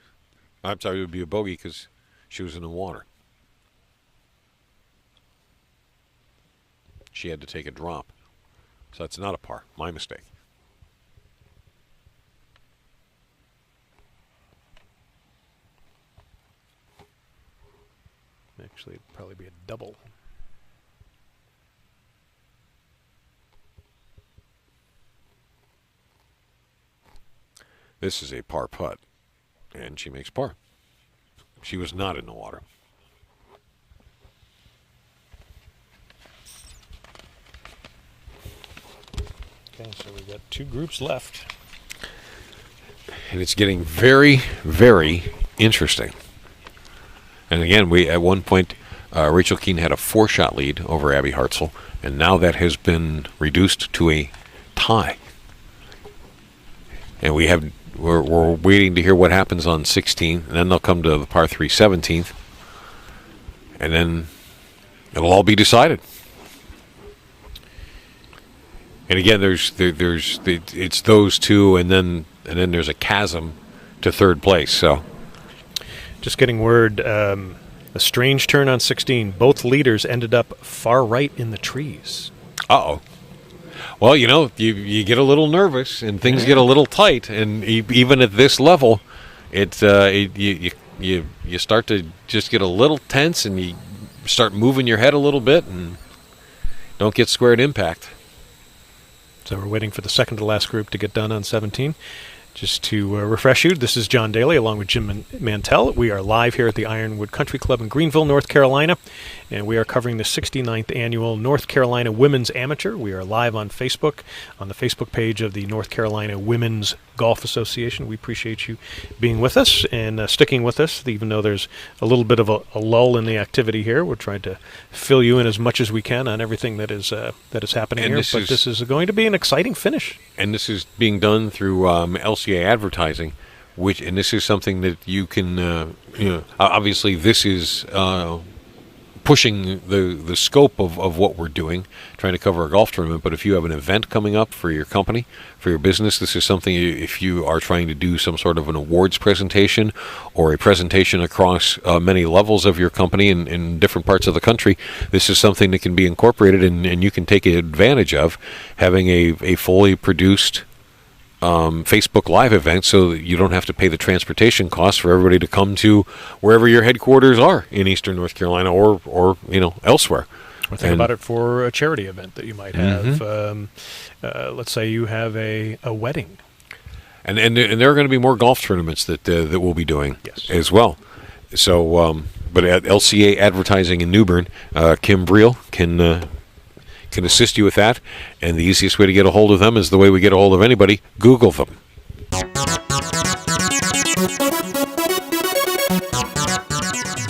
I'm sorry, it would be a bogey because she was in the water. She had to take a drop. So that's not a par. My mistake. Actually, it'd probably be a double. This is a par putt, and she makes par. She was not in the water. Okay, so we've got 2 groups left. And it's getting very, very interesting. And again, we at one point, Rachel Kuehn had a 4-shot lead over Abby Hartzell, and now that has been reduced to a tie. And we're waiting to hear what happens on 16, and then they'll come to the par 3 17th, and then it'll all be decided. And again, it's those 2, and then there's a chasm to 3rd place. So, just getting word, a strange turn on 16. Both leaders ended up far right in the trees. Uh-oh. Well, you get a little nervous and things get a little tight, and even at this level, you start to just get a little tense, and you start moving your head a little bit, and don't get squared impact. So we're waiting for the second to last group to get done on 17. Just to refresh you, this is John Daly along with Jim Mantell. We are live here at the Ironwood Country Club in Greenville, North Carolina, and we are covering the 69th Annual North Carolina Women's Amateur. We are live on Facebook, on the Facebook page of the North Carolina Women's Golf Association. We appreciate you being with us and sticking with us, even though there's a little bit of a lull in the activity here. We're trying to fill you in as much as we can on everything that is happening here. But this is going to be an exciting finish. And this is being done through LCA advertising, and this is something that you can, obviously this is pushing the scope of what we're doing, trying to cover a golf tournament. But if you have an event coming up for your company, for your business, this is something, if you are trying to do some sort of an awards presentation or a presentation across many levels of your company in different parts of the country, this is something that can be incorporated and you can take advantage of having a fully produced Facebook Live event, so that you don't have to pay the transportation costs for everybody to come to wherever your headquarters are in Eastern North Carolina or elsewhere. Or think about it for a charity event that you might have. Let's say you have a wedding. And there are going to be more golf tournaments that we'll be doing as well. So, but at LCA Advertising in New Bern, Kim Breel can assist you with that, and the easiest way to get a hold of them is the way we get a hold of anybody: Google them.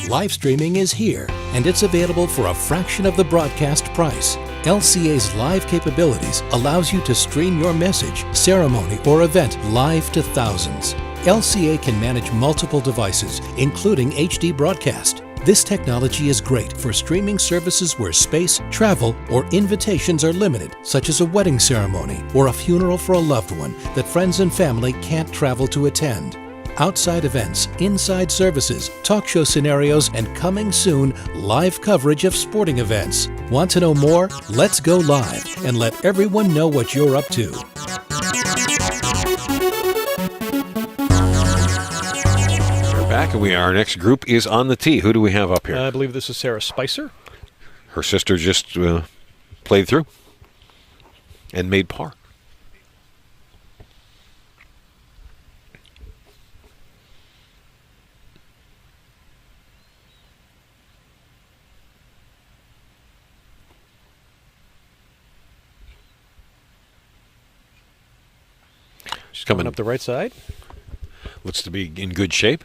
Live streaming is here, and it's available for a fraction of the broadcast price. LCA's live capabilities allows you to stream your message, ceremony, or event live to thousands. LCA can manage multiple devices, including HD broadcast. This technology is great for streaming services where space, travel, or invitations are limited, such as a wedding ceremony or a funeral for a loved one that friends and family can't travel to attend. Outside events, inside services, talk show scenarios, and coming soon, live coverage of sporting events. Want to know more? Let's go live and let everyone know what you're up to. Back, and our next group is on the tee. Who do we have up here? I believe this is Sarah Spicer. Her sister just played through and made par. She's coming up the right side. Looks to be in good shape.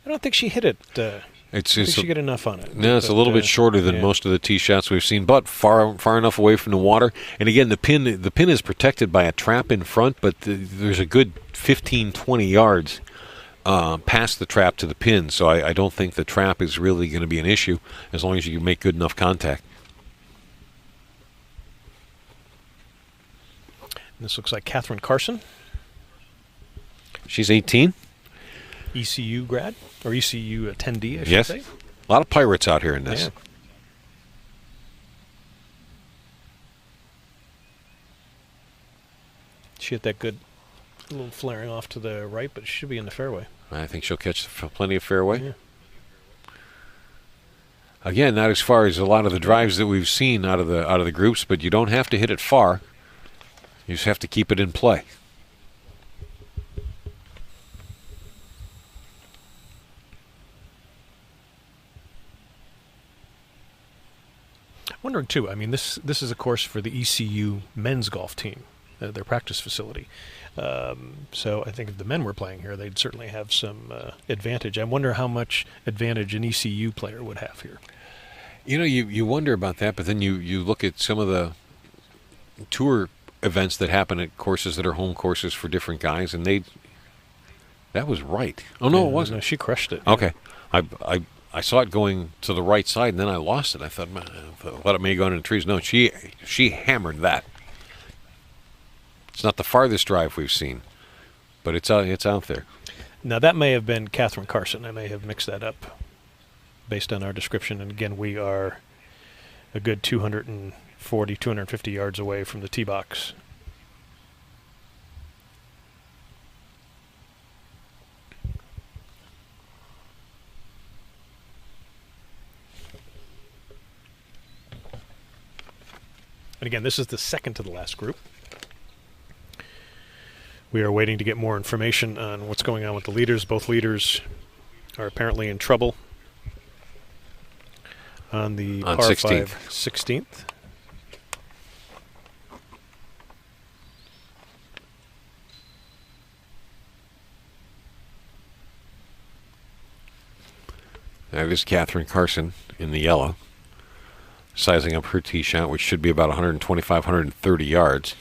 I don't think she hit it. I think she got enough on it. No, it's a little bit shorter than most of the tee shots we've seen, but far enough away from the water. And again, the pin is protected by a trap in front, but there's a good 15, 20 yards past the trap to the pin. So I don't think the trap is really going to be an issue as long as you can make good enough contact. And this looks like Catherine Carson. She's 18. ECU grad, or ECU attendee, I should yes. say. A lot of pirates out here in this. Yeah. She hit that good little flaring off to the right, but she should be in the fairway. I think she'll catch plenty of fairway. Yeah. Again, not as far as a lot of the drives that we've seen out of the groups, but you don't have to hit it far. You just have to keep it in play. Wondering too. I mean, this is a course for the ECU men's golf team, their practice facility. So I think if the men were playing here, they'd certainly have some advantage. I wonder how much advantage an ECU player would have here. You know, you wonder about that, but then you look at some of the tour events that happen at courses that are home courses for different guys, and that was right. Oh no, it wasn't. No, she crushed it. Okay, I saw it going to the right side, and then I lost it. I thought, it may go into the trees. No, she hammered that. It's not the farthest drive we've seen, but it's out there. Now, that may have been Catherine Carson. I may have mixed that up based on our description. And again, we are a good 240, 250 yards away from the tee box. And again, this is the second to the last group. We are waiting to get more information on what's going on with the leaders. Both leaders are apparently in trouble on the par 16th. 5 16th. That is Catherine Carson in the yellow, sizing up her tee shot, which should be about 125, 130 yards,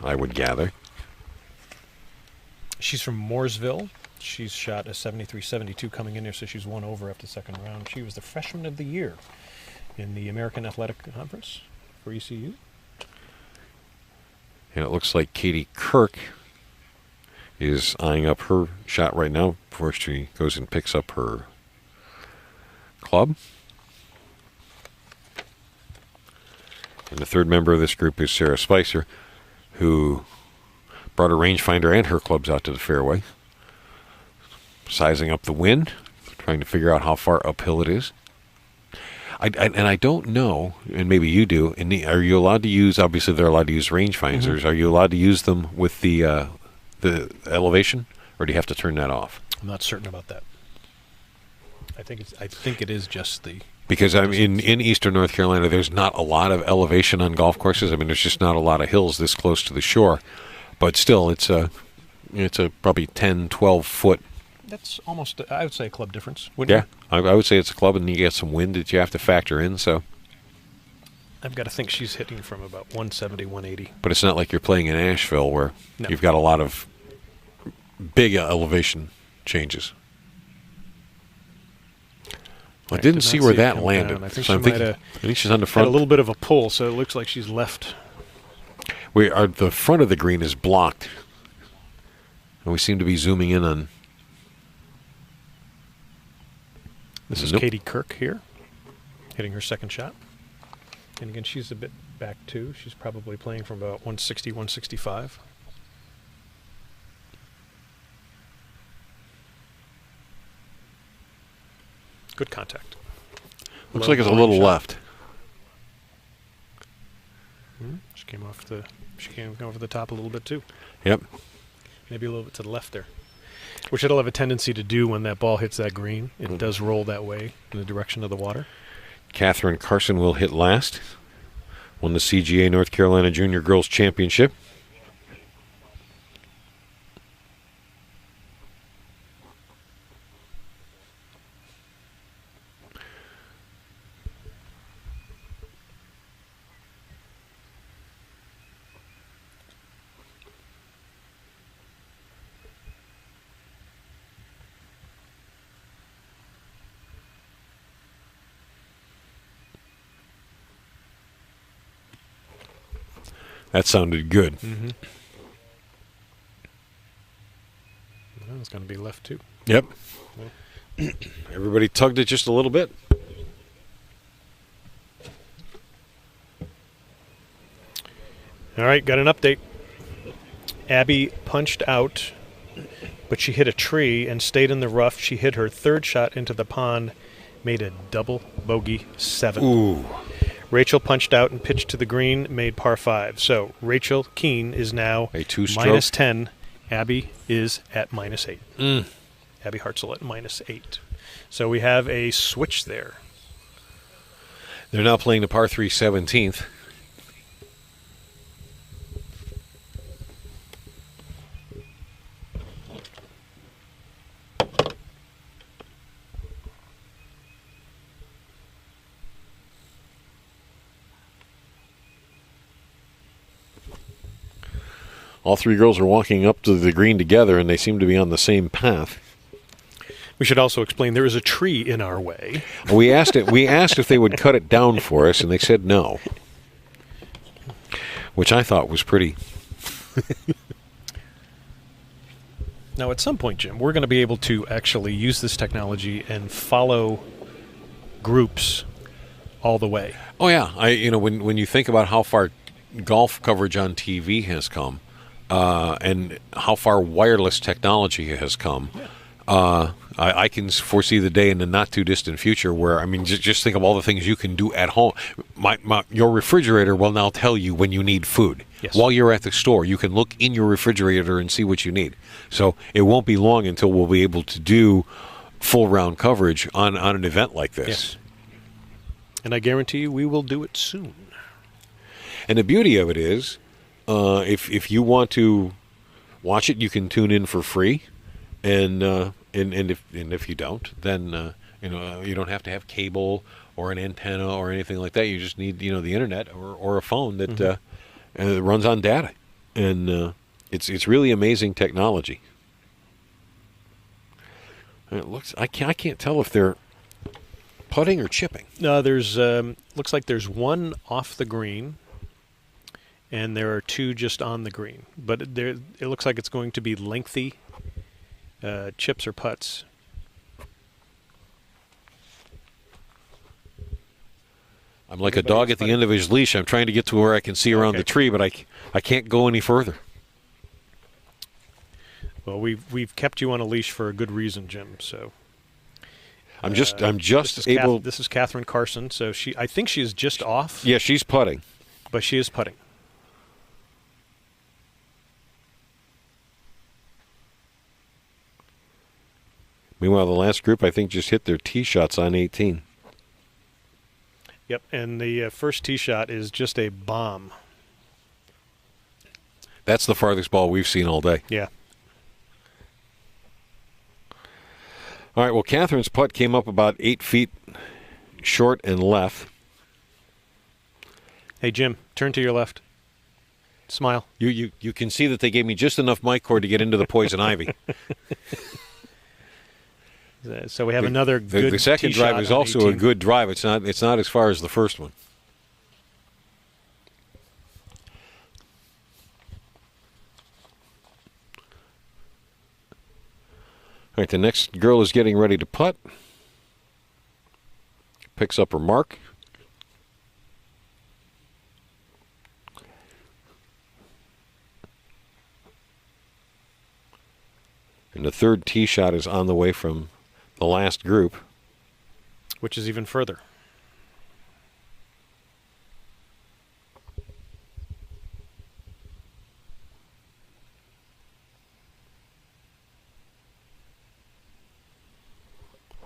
I would gather. She's from Mooresville. She's shot a 73-72 coming in there, so she's one over after the second round. She was the freshman of the year in the American Athletic Conference for ECU. And it looks like Katie Kirk is eyeing up her shot right now before she goes and picks up her club. And the third member of this group is Sarah Spicer, who brought her rangefinder and her clubs out to the fairway, sizing up the wind, trying to figure out how far uphill it is. I don't know, and maybe you do. Are you allowed to use? Obviously, they're allowed to use rangefinders. Mm-hmm. Are you allowed to use them with the elevation, or do you have to turn that off? I'm not certain about that. I think it is just the. Because in eastern North Carolina, there's not a lot of elevation on golf courses. I mean, there's just not a lot of hills this close to the shore. But still, it's a probably 10, 12 foot. That's almost, I would say, a club difference. Wouldn't Yeah, I would say it's a club, and you get some wind that you have to factor in. So I've got to think she's hitting from about 170, 180. But it's not like you're playing in Asheville where No. you've got a lot of big elevation changes. I didn't see where that landed. Down. I think so she might have I think she's on the had front. a little bit of a pull, so it looks like she's left. The front of the green is blocked. And we seem to be zooming in on... This is Katie Kirk here, hitting her second shot. And again, she's a bit back too. She's probably playing from about 160, 165. Good contact. Looks like it's a little left. She came off the top a little bit too. Yep. Maybe a little bit to the left there. Which it'll have a tendency to do when that ball hits that green. It does roll that way in the direction of the water. Catherine Carson will hit last. Won the CGA North Carolina Junior Girls Championship. That sounded good. Mm-hmm. Well, it's going to be left too. Yep. Everybody tugged it just a little bit. All right, got an update. Abby punched out, but she hit a tree and stayed in the rough. She hit her third shot into the pond, made a double bogey 7. Ooh. Rachel punched out and pitched to the green, made par 5. So Rachel Kuehn is now a 2-stroke. minus 10. Abby is at minus 8. Mm. Abby Hartzell at minus 8. So we have a switch there. They're now playing the par 3 17th. All three girls are walking up to the green together, and they seem to be on the same path. We should also explain there is a tree in our way. We asked if they would cut it down for us, and they said no, which I thought was pretty. Now, at some point, Jim, we're going to be able to actually use this technology and follow groups all the way. Oh yeah, when you think about how far golf coverage on TV has come, and how far wireless technology has come, I can foresee the day in the not too distant future where, just think of all the things you can do at home. Your refrigerator will now tell you when you need food. Yes. While you're at the store, you can look in your refrigerator and see what you need. So it won't be long until we'll be able to do full round coverage on an event like this. Yes. And I guarantee you we will do it soon. And the beauty of it is, if you want to watch it, you can tune in for free, and if you don't, then you don't have to have cable or an antenna or anything like that. You just need the internet or a phone that runs on data, and it's really amazing technology. And it looks I can't tell if they're putting or chipping. No, there's looks like there's one off the green. And there are 2 just on the green. But it looks like it's going to be lengthy chips or putts. I'm like a dog at the end of his leash. I'm trying to get to where I can see around the tree, but I can't go any further. Well, we've kept you on a leash for a good reason, Jim. So I'm just able. This is Catherine Carson. So I think she is just off. Yeah, she's putting, but she is putting. Meanwhile, the last group, I think, just hit their tee shots on 18. Yep, and the first tee shot is just a bomb. That's the farthest ball we've seen all day. Yeah. All right, well, Catherine's putt came up about 8 feet short and left. Hey, Jim, turn to your left. Smile. You can see that they gave me just enough mic cord to get into the poison ivy. So we have another good The second tee drive shot is on also 18. a good drive. It's not as far as the first one. All right, the next girl is getting ready to putt. Picks up her mark. And the third tee shot is on the way from the last group. Which is even further.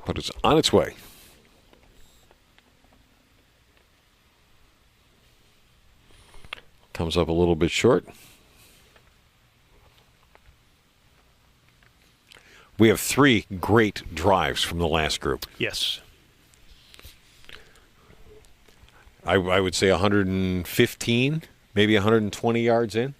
But it's on its way. Comes up a little bit short. We have 3 great drives from the last group. Yes. I would say 115, maybe 120 yards in.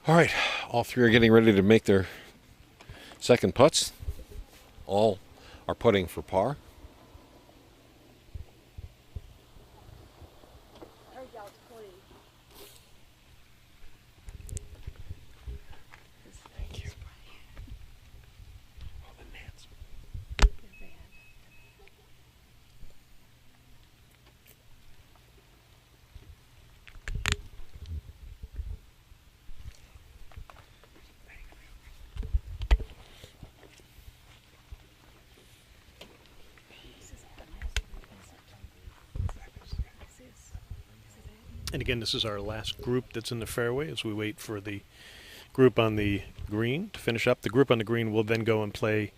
All right, all 3 are getting ready to make their second putts. All are putting for par. Thank you. Oh, the gnats. And again, this is our last group that's in the fairway as we wait for the group on the green to finish up. The group on the green will then go and play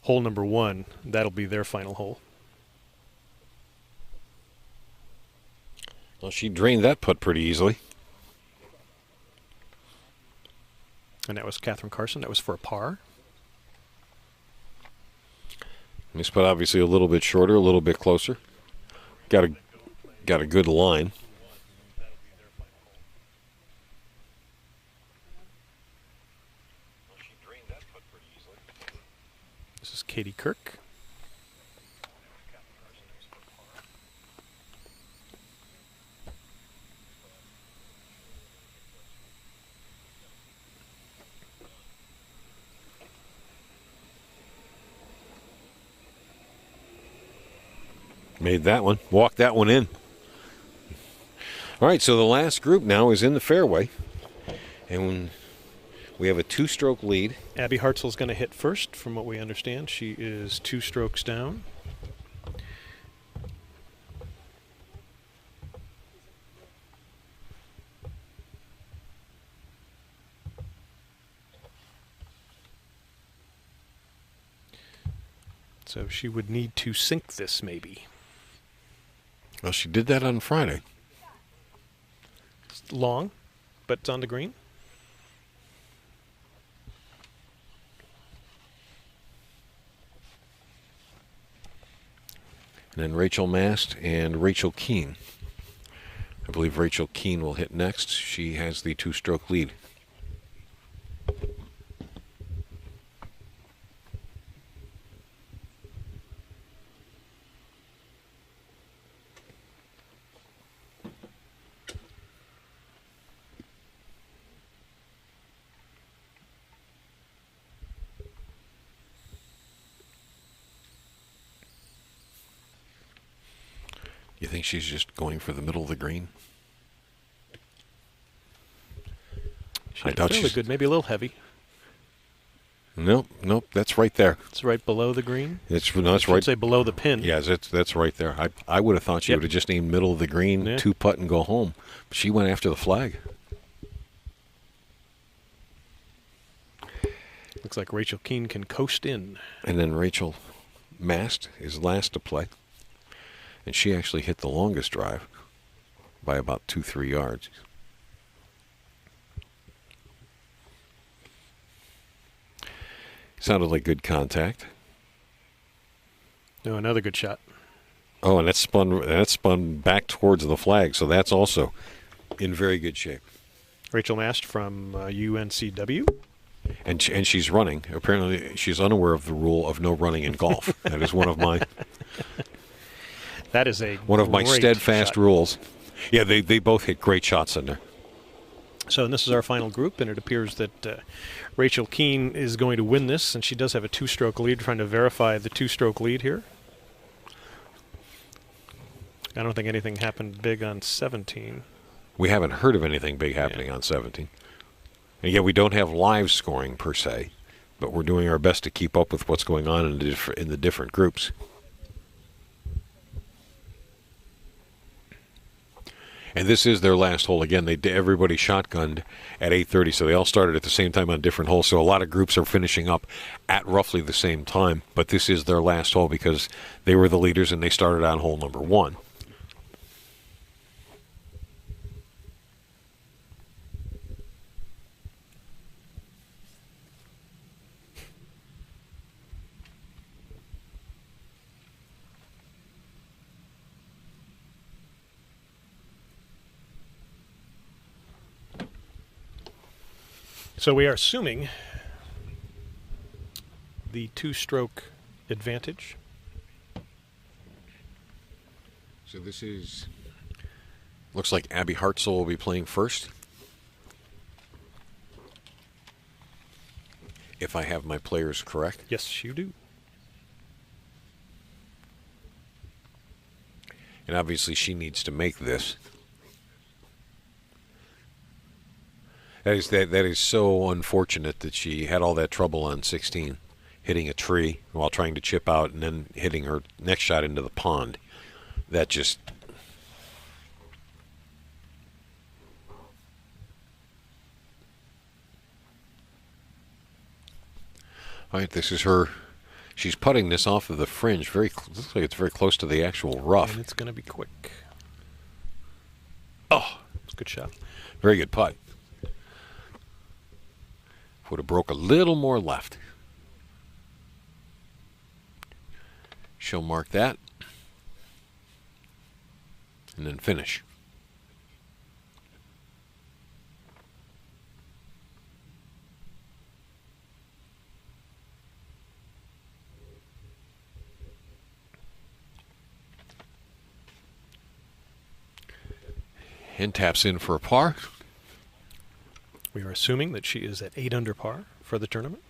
hole number 1. That'll be their final hole. Well, she drained that putt pretty easily. And that was Catherine Carson. That was for a par. This putt obviously a little bit shorter, a little bit closer. Got a good line. This is Katie Kirk. Made that one. Walked that one in. All right, so the last group now is in the fairway. And we have a 2-stroke lead. Abby Hartzell's going to hit first, from what we understand. She is 2 strokes down. So she would need to sink this, maybe. Well, she did that on Friday. It's long, but it's on the green. And then Rachel Mast and Rachel Kuehn. I believe Rachel Kuehn will hit next. She has the 2-stroke lead. You think she's just going for the middle of the green? She I hit doubt fairly she's good, maybe a little heavy. Nope, that's right there. It's right below the green. It's I'd say below the pin. Yeah, that's right there. I would have thought she would have just named middle of the green, 2-putt and go home. But she went after the flag. Looks like Rachel Kuehn can coast in. And then Rachel Mast is last to play. And she actually hit the longest drive by about 2-3 yards. Sounded like good contact. No, another good shot. Oh, and that spun back towards the flag, so that's also in very good shape. Rachel Mast from UNCW. And she's running. Apparently, she's unaware of the rule of no running in golf. That is one of my that is one of my great steadfast shot. rules. Yeah, they both hit great shots in there. So, and this is our final group, and it appears that Rachel Kuehn is going to win this, and she does have a 2-stroke lead. Trying to verify the 2-stroke lead here. I don't think anything happened big on 17. We haven't heard of anything big happening on 17. And yet we don't have live scoring per se, but we're doing our best to keep up with what's going on in the different groups. And this is their last hole. Again, everybody shotgunned at 8:30, so they all started at the same time on different holes. So a lot of groups are finishing up at roughly the same time, but this is their last hole because they were the leaders and they started on hole number 1. So we are assuming the 2-stroke advantage. So looks like Abby Hartzell will be playing first. If I have my players correct. Yes, you do. And obviously she needs to make this. That is so unfortunate that she had all that trouble on 16, hitting a tree while trying to chip out and then hitting her next shot into the pond. That just... All right, this is her. She's putting this off of the fringe. Looks like it's very close to the actual rough. And it's going to be quick. Oh, it's a good shot. Very good putt. Would have broke a little more left. She'll mark that. And then finish. And taps in for a par. We are assuming that she is at 8 under par for the tournament.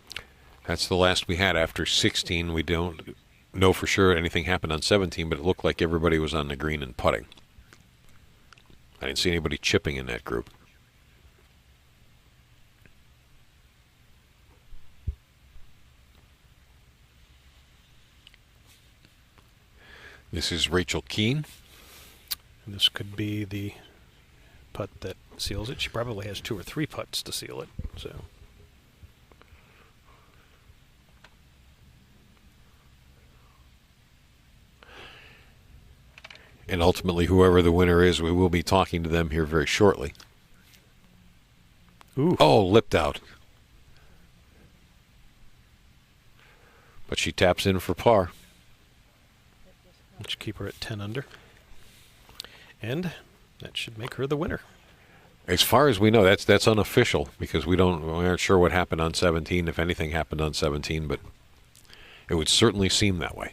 That's the last we had after 16. We don't know for sure anything happened on 17, but it looked like everybody was on the green and putting. I didn't see anybody chipping in that group. This is Rachel Kuehn. And this could be the putt that seals it. She probably has 2 or 3 putts to seal it. So, and ultimately, whoever the winner is, we will be talking to them here very shortly. ooh, Oh, lipped out. But she taps in for par. let's keep her at 10 under. And that should make her the winner. As far as we know, that's unofficial because we aren't sure what happened on 17, if anything happened on 17, but it would certainly seem that way.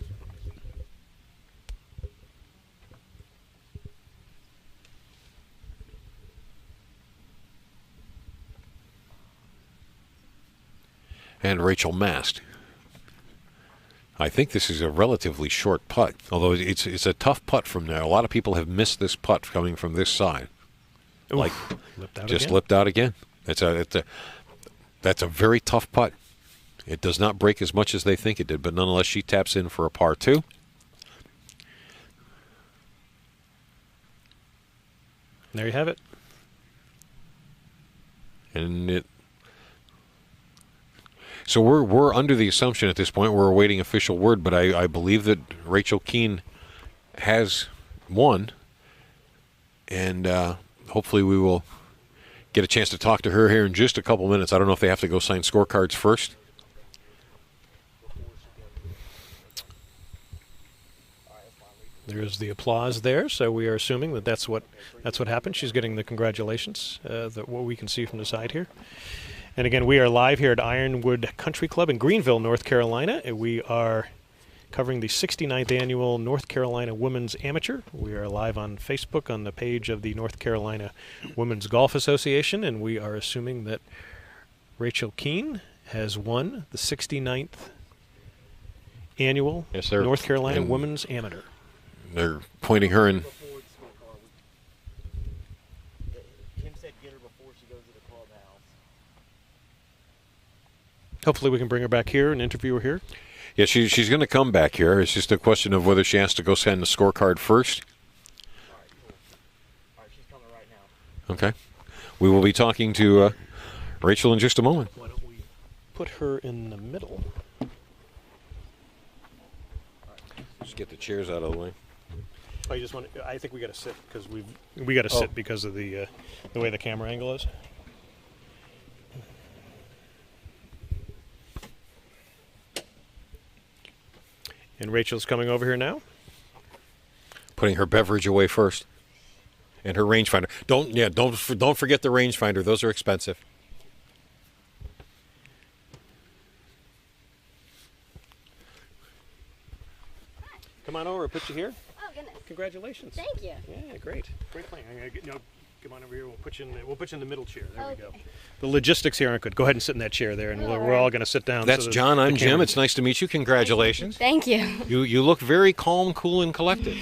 And Rachel Mast. I think this is a relatively short putt, although it's a tough putt from there. A lot of people have missed this putt coming from this side. Oof, Like lipped out just again. lipped out again. That's a very tough putt. It does not break as much as they think it did, but nonetheless, she taps in for a par 2. There you have it. And so we're under the assumption at this point, we're awaiting official word, but I believe that Rachel Kuehn has won, and hopefully we will get a chance to talk to her here in just a couple minutes. I don't know if they have to go sign scorecards first. There's the applause there, so we are assuming that that's what happened. She's getting the congratulations, what we can see from the side here. And again, we are live here at Ironwood Country Club in Greenville, North Carolina. And we are covering the 69th annual North Carolina Women's Amateur. We are live on Facebook on the page of the North Carolina Women's Golf Association, and we are assuming that Rachel Kuehn has won the 69th annual North Carolina Women's Amateur. They're pointing her in. Kim said get her before she goes to the clubhouse. Hopefully we can bring her back here and interview her here. Yeah, she's going to come back here. It's just a question of whether she has to go send the scorecard first. All right, cool. All right, she's coming right now. Okay. We will be talking to Rachel in just a moment. Why don't we put her in the middle? Just get the chairs out of the way. Oh, you just want? I think we got to sit because we got to sit because of the way the camera angle is. And Rachel's coming over here now. Putting her beverage away first, and her rangefinder. Don't forget the rangefinder. Those are expensive. Come on over. I'll put you here. Oh goodness! Congratulations. Thank you. Yeah, great playing. I'm gonna come on over here. We'll put you in the middle chair. There we go. Okay. The logistics here aren't good. Go ahead and sit in that chair there, and we're all going to sit down. That's John. I'm Jim. It's nice to meet you. Congratulations. Thank you. You look very calm, cool, and collected.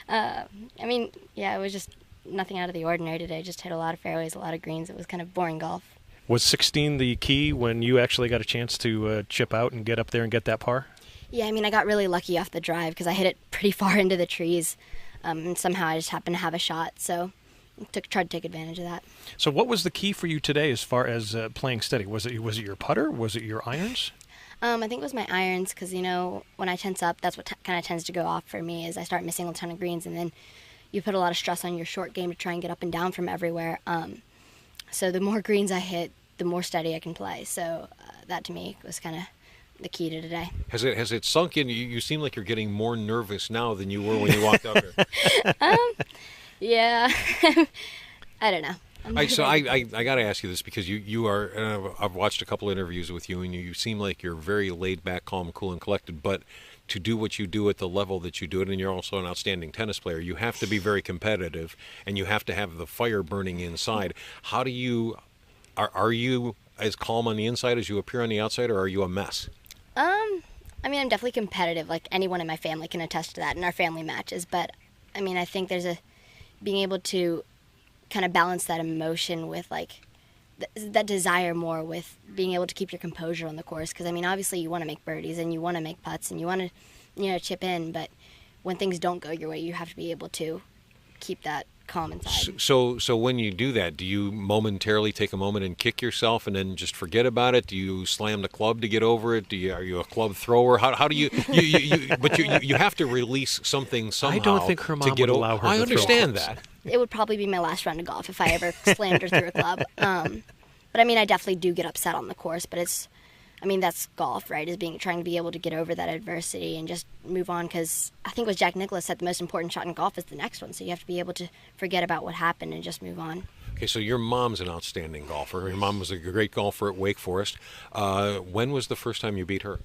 I mean, yeah, it was just nothing out of the ordinary today. Just hit a lot of fairways, a lot of greens. It was kind of boring golf. Was 16 the key when you actually got a chance to chip out and get up there and get that par? Yeah, I mean, I got really lucky off the drive because I hit it pretty far into the trees, and somehow I just happened to have a shot. So tried to take advantage of that. So what was the key for you today as far as playing steady? Was it your putter? Was it your irons? I think it was my irons because, when I tense up, that's what kind of tends to go off for me is I start missing a ton of greens, and then you put a lot of stress on your short game to try and get up and down from everywhere. So the more greens I hit, the more steady I can play. So that to me was kind of the key to today. Has it sunk in? You seem like you're getting more nervous now than you were when you walked up here. Yeah. I don't know. I got to ask you this because you are, and I've watched a couple interviews with you, and you seem like you're very laid back, calm, cool, and collected. But to do what you do at the level that you do it, and you're also an outstanding tennis player, you have to be very competitive, and you have to have the fire burning inside. How do you, are you as calm on the inside as you appear on the outside, or are you a mess? I mean, I'm definitely competitive. Like anyone in my family can attest to that in our family matches. But I mean, I think there's being able to kind of balance that emotion with that desire more with being able to keep your composure on the course. Because I mean, obviously you want to make birdies and you want to make putts and you want to, chip in. But when things don't go your way, you have to be able to keep that calm inside. So when you do that, do you momentarily take a moment and kick yourself and then just forget about it? Do you slam the club to get over it? Are you a club thrower? How do you but you have to release something somehow. I don't think her mom would allow her to understand throw that. It would probably be my last round of golf if I ever slammed her through a club. But I mean, I definitely do get upset on the course, but that's golf, right? Is trying to be able to get over that adversity and just move on. Because I think what Jack Nicklaus said, the most important shot in golf is the next one. So you have to be able to forget about what happened and just move on. Okay, so your mom's an outstanding golfer. Your mom was a great golfer at Wake Forest. When was the first time you beat her?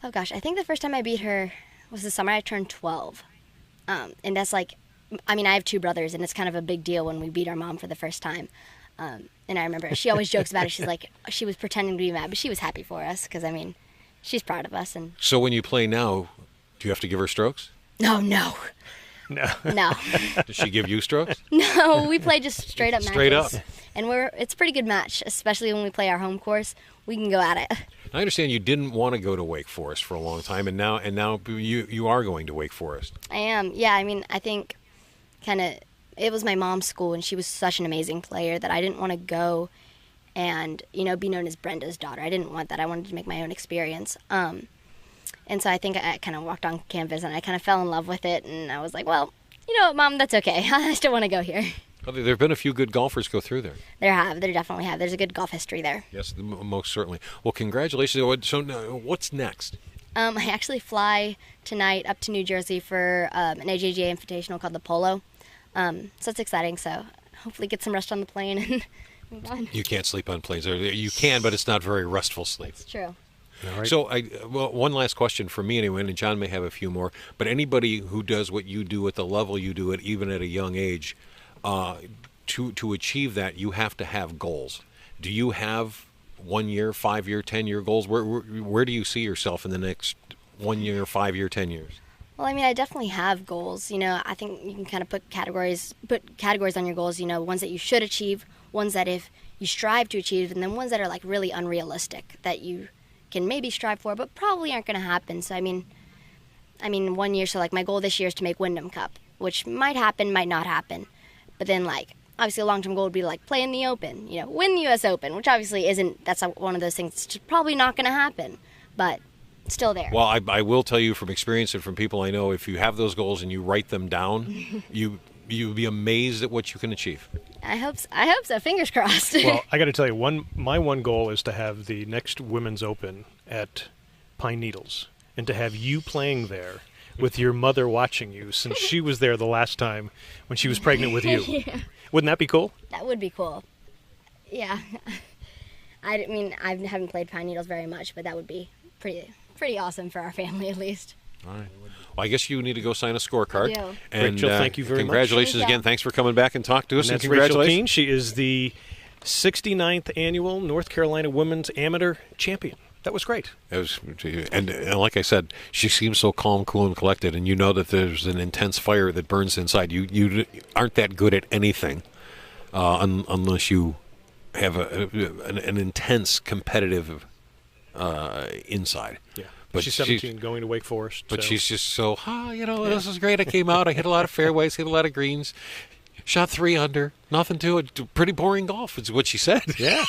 Oh gosh, I think the first time I beat her was the summer I turned 12. And that's I have two brothers, and it's kind of a big deal when we beat our mom for the first time. And I remember she always jokes about it. She's like, she was pretending to be mad, but she was happy for us because, she's proud of us. And so when you play now, do you have to give her strokes? No. No. Does she give you strokes? No, we play just straight up matches. Straight up. And it's a pretty good match, especially when we play our home course. we can go at it. I understand you didn't want to go to Wake Forest for a long time, and now you are going to Wake Forest. I am. Yeah, I mean, I think it was my mom's school, and she was such an amazing player that I didn't want to go and, be known as Brenda's daughter. I didn't want that. I wanted to make my own experience. And so I think I kind of walked on campus, and I kind of fell in love with it, and I was like, well, Mom, that's okay. I still want to go here. Well, there have been a few good golfers go through there. There definitely have. There's a good golf history there. Yes, most certainly. Well, congratulations. So what's next? I actually fly tonight up to New Jersey for an AJGA Invitational called the Polo. So it's exciting. So hopefully get some rest on the plane and move on. You can't sleep on planes. You can, but it's not very restful sleep. It's true. All right. So, one last question for me anyway, and John may have a few more, but anybody who does what you do at the level you do it, even at a young age, to achieve that, you have to have goals. Do you have 1 year, 5 year, 10-year goals? Where do you see yourself in the next 1 year, 5 year, 10 years? Well, I mean, I definitely have goals. I think you can kind of put categories on your goals. Ones that you should achieve, ones that if you strive to achieve, and then ones that are like really unrealistic that you can maybe strive for, but probably aren't going to happen. So I mean, 1 year. So like my goal this year is to make Wyndham Cup, which might happen, might not happen. But then obviously a long-term goal would be to play in the Open, win the U.S. Open, which obviously isn't. That's one of those things that's probably not going to happen, but still there. Well, I will tell you from experience and from people I know, if you have those goals and you write them down, you'll be amazed at what you can achieve. I hope so. Fingers crossed. Well, I got to tell you, my one goal is to have the next Women's Open at Pine Needles, and to have you playing there with your mother watching you, since she was there the last time when she was pregnant with you. Yeah. Wouldn't that be cool? That would be cool. Yeah. I haven't played Pine Needles very much, but that would be pretty awesome for our family at least. All right. Well, I guess you need to go sign a scorecard. I do. And Rachel, thank you very much. Congratulations again. Thanks for coming back and talking to us. And that's congratulations. Rachel Kuehn. She is the 69th annual North Carolina Women's Amateur Champion. That was great. It was, and like I said, she seems so calm, cool, and collected, and you know that there's an intense fire that burns inside. You aren't that good at anything unless you have an intense competitive inside. Yeah. But she's 17, going to Wake Forest. But so. she's just so, this is great. I came out, I hit a lot of fairways, hit a lot of greens, shot 3 under, nothing to it. Pretty boring golf is what she said. Yeah.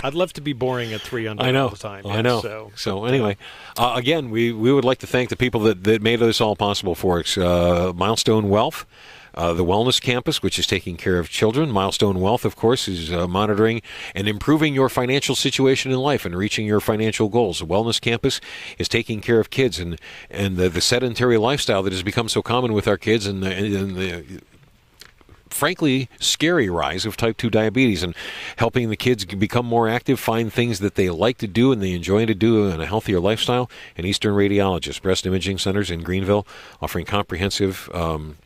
I'd love to be boring at 3 under all the time. I know. So anyway, again, we would like to thank the people that made this all possible for us. Milestone Wealth, the Wellness Campus, which is taking care of children. Milestone Wealth, of course, is monitoring and improving your financial situation in life and reaching your financial goals. The Wellness Campus is taking care of kids and the sedentary lifestyle that has become so common with our kids and the frankly scary rise of type 2 diabetes, and helping the kids become more active, find things that they like to do and they enjoy to do in a healthier lifestyle. And Eastern Radiologist Breast Imaging Centers in Greenville, offering comprehensive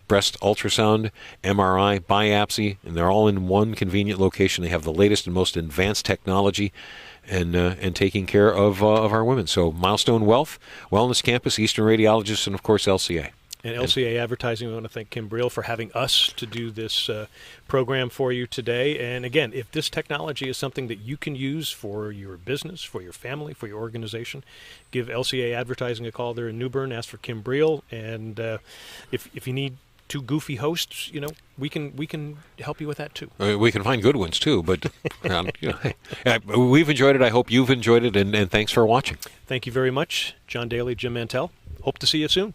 breast ultrasound, MRI, biopsy, and they're all in one convenient location. They have the latest and most advanced technology and taking care of our women. So Milestone Wealth, Wellness Campus, Eastern Radiologist, and of course LCA. And LCA Advertising, we want to thank Kim Briel for having us to do this program for you today. And again, if this technology is something that you can use for your business, for your family, for your organization, give LCA Advertising a call there in New Bern. Ask for Kim Briel. And if you need 2 goofy hosts, we can help you with that too. We can find good ones too, but we've enjoyed it. I hope you've enjoyed it, and thanks for watching. Thank you very much, John Daly, Jim Mantell. Hope to see you soon.